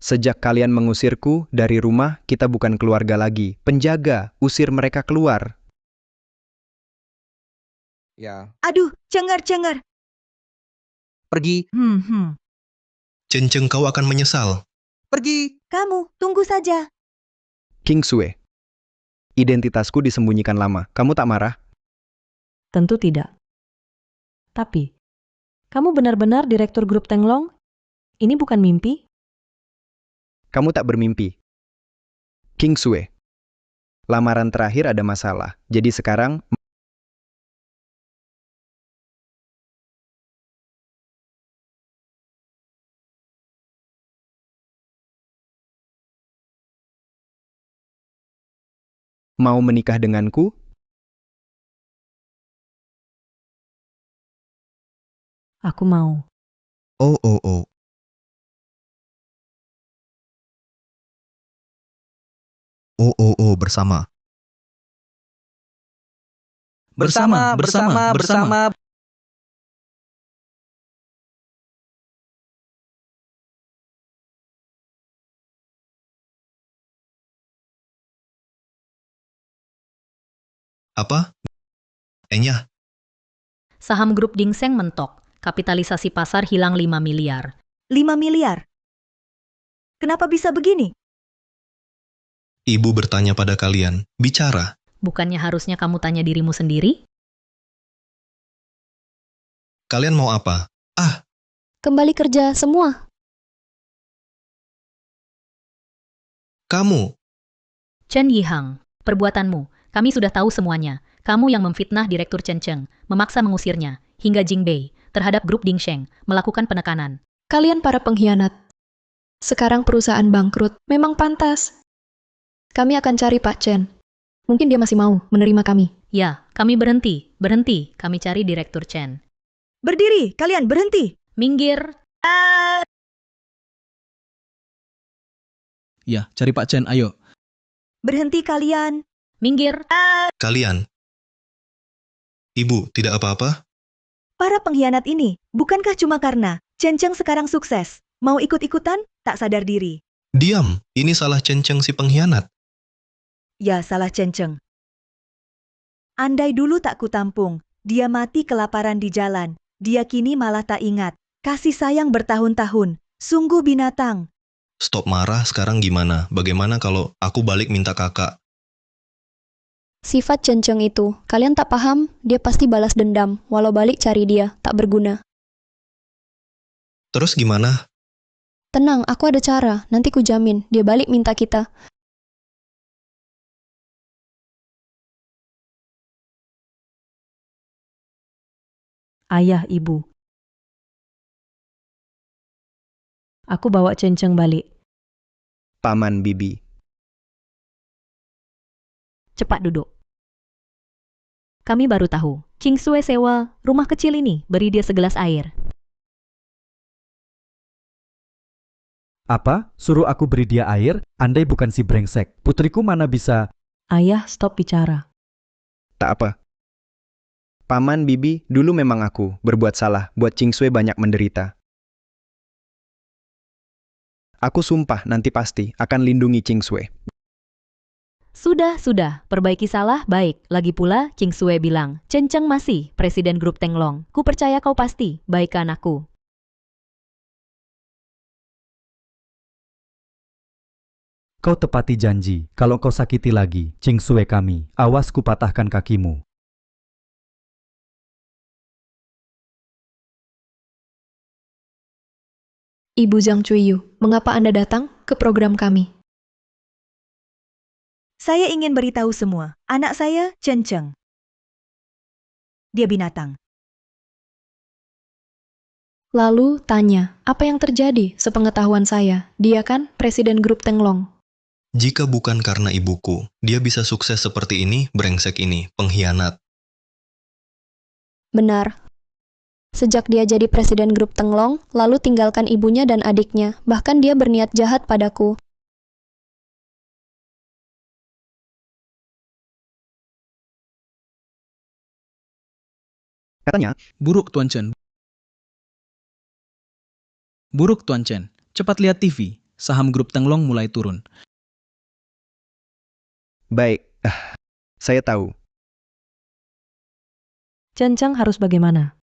Sejak kalian mengusirku dari rumah, kita bukan keluarga lagi. Penjaga, usir mereka keluar. Ya, Aduh, cengar-cengar. pergi, Cenceng kau akan menyesal. pergi. Kamu, tunggu saja. King Sue. Identitasku disembunyikan lama. Kamu tak marah? Tentu tidak. Tapi, kamu benar-benar direktur grup Tenglong? Ini bukan mimpi? Kamu tak bermimpi. King Sue. Lamaran terakhir ada masalah. Jadi sekarang mau menikah denganku? Aku mau. Oh, oh, oh. Oh, oh, oh, bersama. Bersama. Apa? Enya, Saham grup Dingseng mentok, kapitalisasi pasar hilang 5 miliar. 5 miliar. Kenapa bisa begini? ibu bertanya pada kalian. Bicara. Bukannya harusnya kamu tanya dirimu sendiri? Kalian mau apa? Kembali kerja semua. Kamu. Chen Yihang, perbuatanmu, kami sudah tahu semuanya. Kamu yang memfitnah Direktur Chen Cheng, memaksa mengusirnya, hingga Jing Bei, terhadap grup Dingsheng, melakukan penekanan. Kalian para pengkhianat. Sekarang perusahaan bangkrut. Memang pantas. Kami akan cari Pak Chen. Mungkin dia masih mau menerima kami. Ya, kami berhenti, kami cari Direktur Chen. Berdiri, kalian berhenti. Minggir, Ya, cari Pak Chen, ayo. Berhenti kalian. minggir. Kalian. Ibu, tidak apa-apa? Para pengkhianat ini, bukankah cuma karena Chen Cheng sekarang sukses? Mau ikut-ikutan? Tak sadar diri. Diam, ini salah Cenceng si pengkhianat. Ya, salah Chen Cheng. Andai dulu tak kutampung, dia mati kelaparan di jalan. Dia kini malah tak ingat. Kasih sayang bertahun-tahun. Sungguh binatang. Stop marah, sekarang gimana? Bagaimana kalau aku balik minta kakak? Sifat Chen Cheng itu, kalian tak paham, dia pasti balas dendam, walau balik cari dia, tak berguna. Terus gimana? Tenang, aku ada cara, nanti ku jamin, dia balik minta kita. Ayah, ibu. Aku bawa Cenceng balik. Paman Bibi. Cepat duduk. Kami baru tahu, King Sue sewa rumah kecil ini, beri dia segelas air. Apa? Suruh aku beri dia air? Andai bukan si brengsek, putriku mana bisa... Ayah, stop bicara. Tak apa. Paman Bibi, dulu memang aku berbuat salah, buat Ching Sui banyak menderita. Aku sumpah nanti pasti akan lindungi Ching Sui. Sudah, perbaiki salah, baik. Lagi pula, King Sue bilang, Chen Cheng masih presiden grup Tenglong. Ku percaya kau pasti, baikkan aku. Kau tepati janji, kalau kau sakiti lagi, Ching Sui kami, awas ku patahkan kakimu. Ibu Zhang Cuiyu, mengapa Anda datang ke program kami? Saya ingin beritahu semua. Anak saya, Chen Cheng. Dia binatang. Lalu tanya, apa yang terjadi sepengetahuan saya? Dia kan presiden grup Tenglong. Jika bukan karena ibuku, dia bisa sukses seperti ini, brengsek ini, pengkhianat. Benar. Sejak dia jadi presiden grup Tenglong, lalu tinggalkan ibunya dan adiknya, bahkan dia berniat jahat padaku. Katanya, Buruk, Tuan Chen. Buruk, Tuan Chen. Cepat lihat TV. Saham grup Tenglong mulai turun. baik, saya tahu. Chen Cheng harus bagaimana?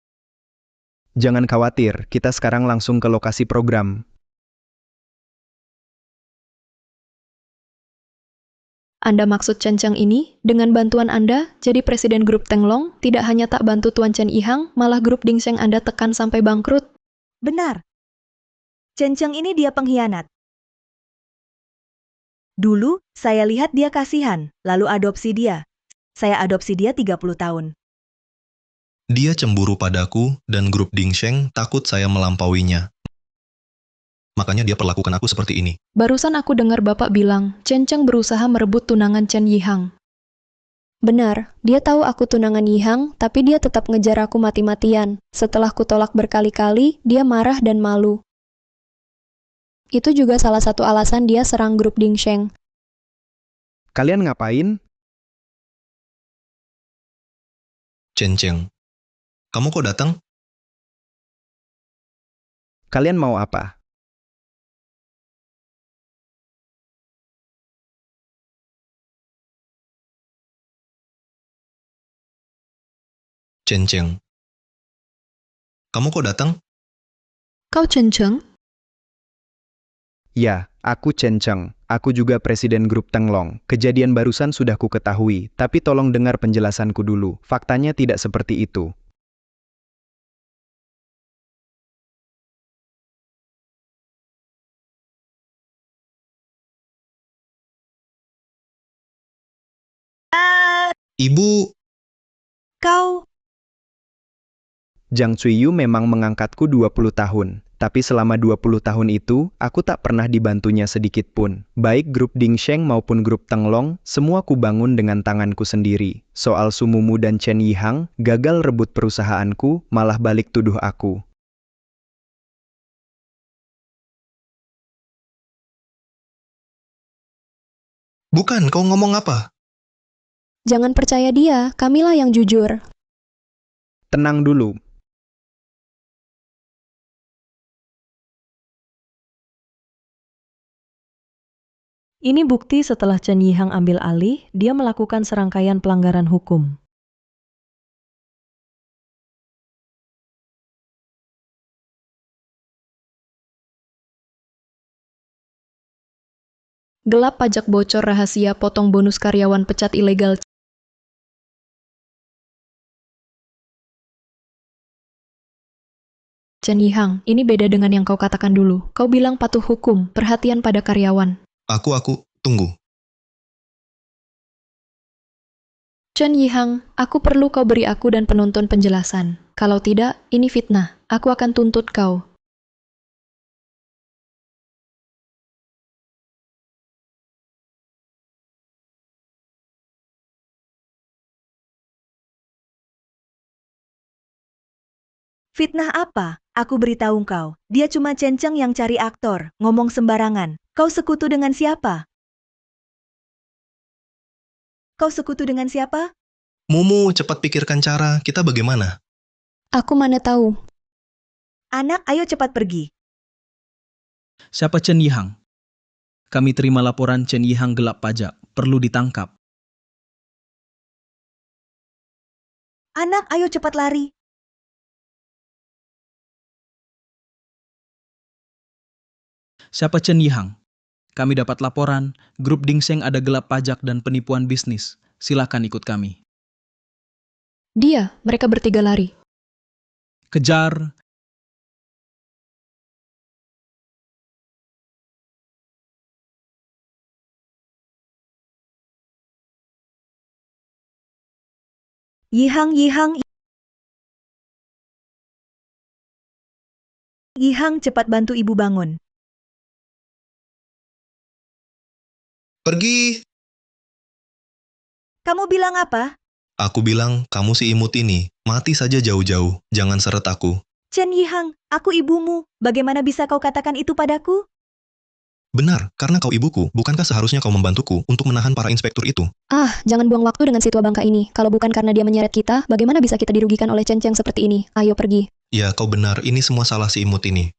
Jangan khawatir, kita sekarang langsung ke lokasi program. Anda maksud Chen Cheng ini? Dengan bantuan Anda, jadi presiden grup Tenglong, tidak hanya tak bantu Tuan Chen Yihang, malah grup Dingsheng Anda tekan sampai bangkrut. Benar. Chen Cheng ini dia pengkhianat. Dulu, saya lihat dia kasihan, lalu adopsi dia. Saya adopsi dia 30 tahun. Dia cemburu padaku dan grup Dingsheng takut saya melampauinya. Makanya dia perlakukan aku seperti ini. Barusan aku dengar Bapak bilang, Chen Cheng berusaha merebut tunangan Chen Yihang. Benar, dia tahu aku tunangan Yihang, tapi dia tetap ngejar aku mati-matian. Setelah kutolak berkali-kali, dia marah dan malu. Itu juga salah satu alasan dia serang grup Dingsheng. Kalian ngapain? Chen Cheng, kamu kok datang? Kalian mau apa? Chen Cheng, kamu kok datang? Kau Chen Cheng? Ya, aku Chen Cheng. Aku juga presiden grup Tenglong. Kejadian barusan sudah ku ketahui, tapi tolong dengar penjelasanku dulu. Faktanya tidak seperti itu. Ibu, Kau, Zhang Cuiyu memang mengangkatku 20 tahun. Tapi selama 20 tahun itu, aku tak pernah dibantunya sedikit pun. Baik grup Dingsheng maupun grup Tenglong, semua kubangun dengan tanganku sendiri. Soal Sumumu dan Chen Yihang, gagal rebut perusahaanku, malah balik tuduh aku. bukan, kau ngomong apa? Jangan percaya dia, kamilah yang jujur. Tenang dulu. Ini bukti setelah Chen Yihang ambil alih, dia melakukan serangkaian pelanggaran hukum. Gelap pajak bocor rahasia potong bonus karyawan pecat ilegal. Chen Yihang, ini beda dengan yang kau katakan dulu. Kau bilang patuh hukum, perhatian pada karyawan. Tunggu. Chen Yihang, aku perlu kau beri aku dan penonton penjelasan. Kalau tidak, ini fitnah. Aku akan tuntut kau. fitnah apa? Aku beritahu kau, dia cuma Chen Cheng yang cari aktor, ngomong sembarangan. Kau sekutu dengan siapa? Kau sekutu dengan siapa? Mumu, cepat pikirkan cara, kita bagaimana? Aku mana tahu. Anak, ayo cepat pergi. Siapa Chen Yihang? Kami terima laporan Chen Yihang gelap pajak, perlu ditangkap. Anak, ayo cepat lari. Siapa Chen Yihang? Kami dapat laporan, grup Dingsheng ada gelap pajak dan penipuan bisnis. Silakan ikut kami. Dia, mereka bertiga lari. Kejar. Yihang, cepat bantu ibu bangun. Pergi! Kamu bilang apa? Aku bilang, kamu si imut ini, mati saja jauh-jauh, jangan seret aku. Chen Yihang, aku ibumu. Bagaimana bisa kau katakan itu padaku? Benar, karena kau ibuku, bukankah seharusnya kau membantuku untuk menahan para inspektur itu? Ah, jangan buang waktu dengan si tua bangka ini. Kalau bukan karena dia menyeret kita, bagaimana bisa kita dirugikan oleh Chen Cheng seperti ini? Ayo pergi. Ya, kau benar, ini semua salah si imut ini.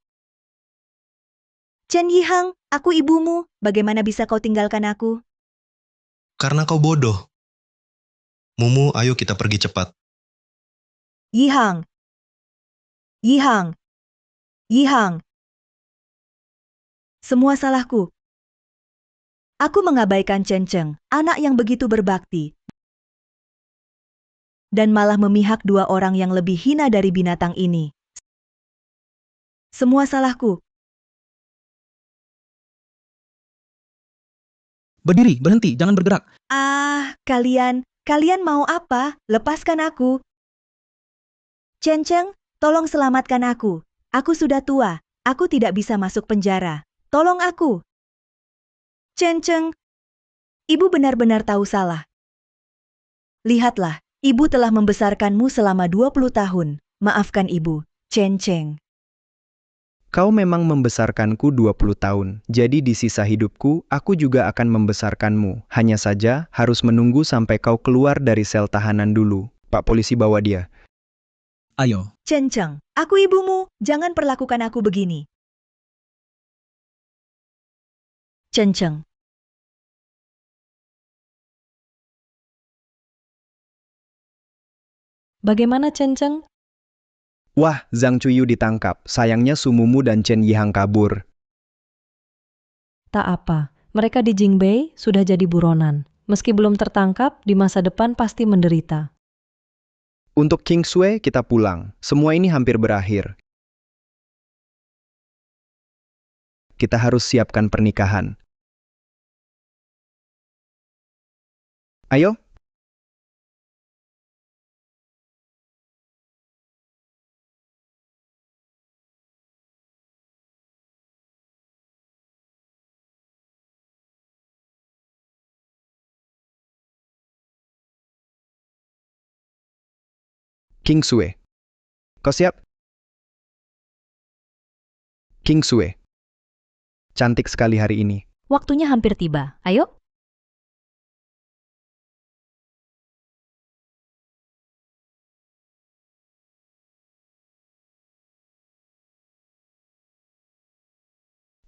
Chen Yihang, aku ibumu. Bagaimana bisa kau tinggalkan aku? Karena kau bodoh. Mumu, ayo kita pergi cepat. Yihang. Yihang. Yihang. Semua salahku. Aku mengabaikan Chen Cheng, anak yang begitu berbakti, dan malah memihak dua orang yang lebih hina dari binatang ini. Semua salahku. Berdiri, berhenti, jangan bergerak. Kalian mau apa? Lepaskan aku. Chen Cheng, tolong selamatkan aku. Aku sudah tua, aku tidak bisa masuk penjara. Tolong aku. Chen Cheng, ibu benar-benar tahu salah. Lihatlah, ibu telah membesarkanmu selama 20 tahun. Maafkan ibu, Chen Cheng. Kau memang membesarkanku 20 tahun, jadi di sisa hidupku, aku juga akan membesarkanmu. Hanya saja, harus menunggu sampai kau keluar dari sel tahanan dulu. Pak polisi bawa dia. Ayo. Chen Cheng, aku ibumu, jangan perlakukan aku begini. Chen Cheng. Bagaimana Chen Cheng? Wah, Zhang Chuyu ditangkap. Sayangnya Sumumu dan Chen Yihang kabur. Tak apa, mereka di Jingbei sudah jadi buronan. Meski belum tertangkap, di masa depan pasti menderita. Untuk King Sui, kita pulang. Semua ini hampir berakhir. Kita harus siapkan pernikahan. Ayo. King Sui. Kau siap? King Sui. Cantik sekali hari ini. Waktunya hampir tiba. Ayo.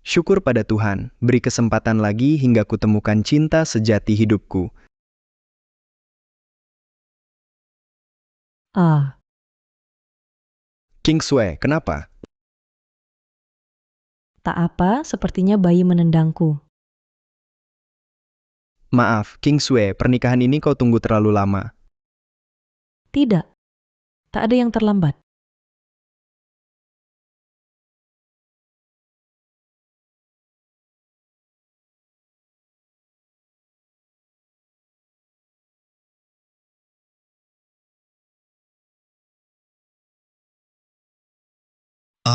Syukur pada Tuhan, beri kesempatan lagi hingga kutemukan cinta sejati hidupku. King Sui, kenapa? Tak apa, sepertinya bayi menendangku. Maaf, King Sui, pernikahan ini kau tunggu terlalu lama. Tidak, tak ada yang terlambat.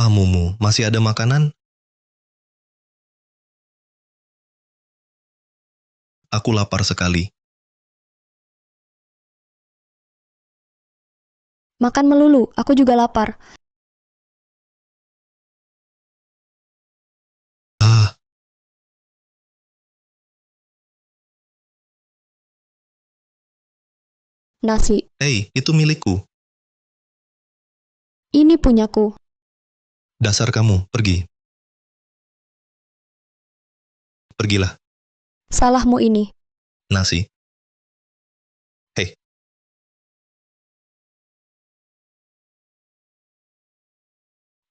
Mumu, masih ada makanan? Aku lapar sekali. Makan melulu, aku juga lapar. Nasi, Hei, itu milikku. ini punyaku. Dasar kamu, pergi. Pergilah, Salahmu ini. nasi. Hei.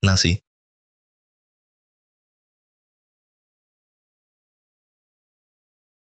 Nasi.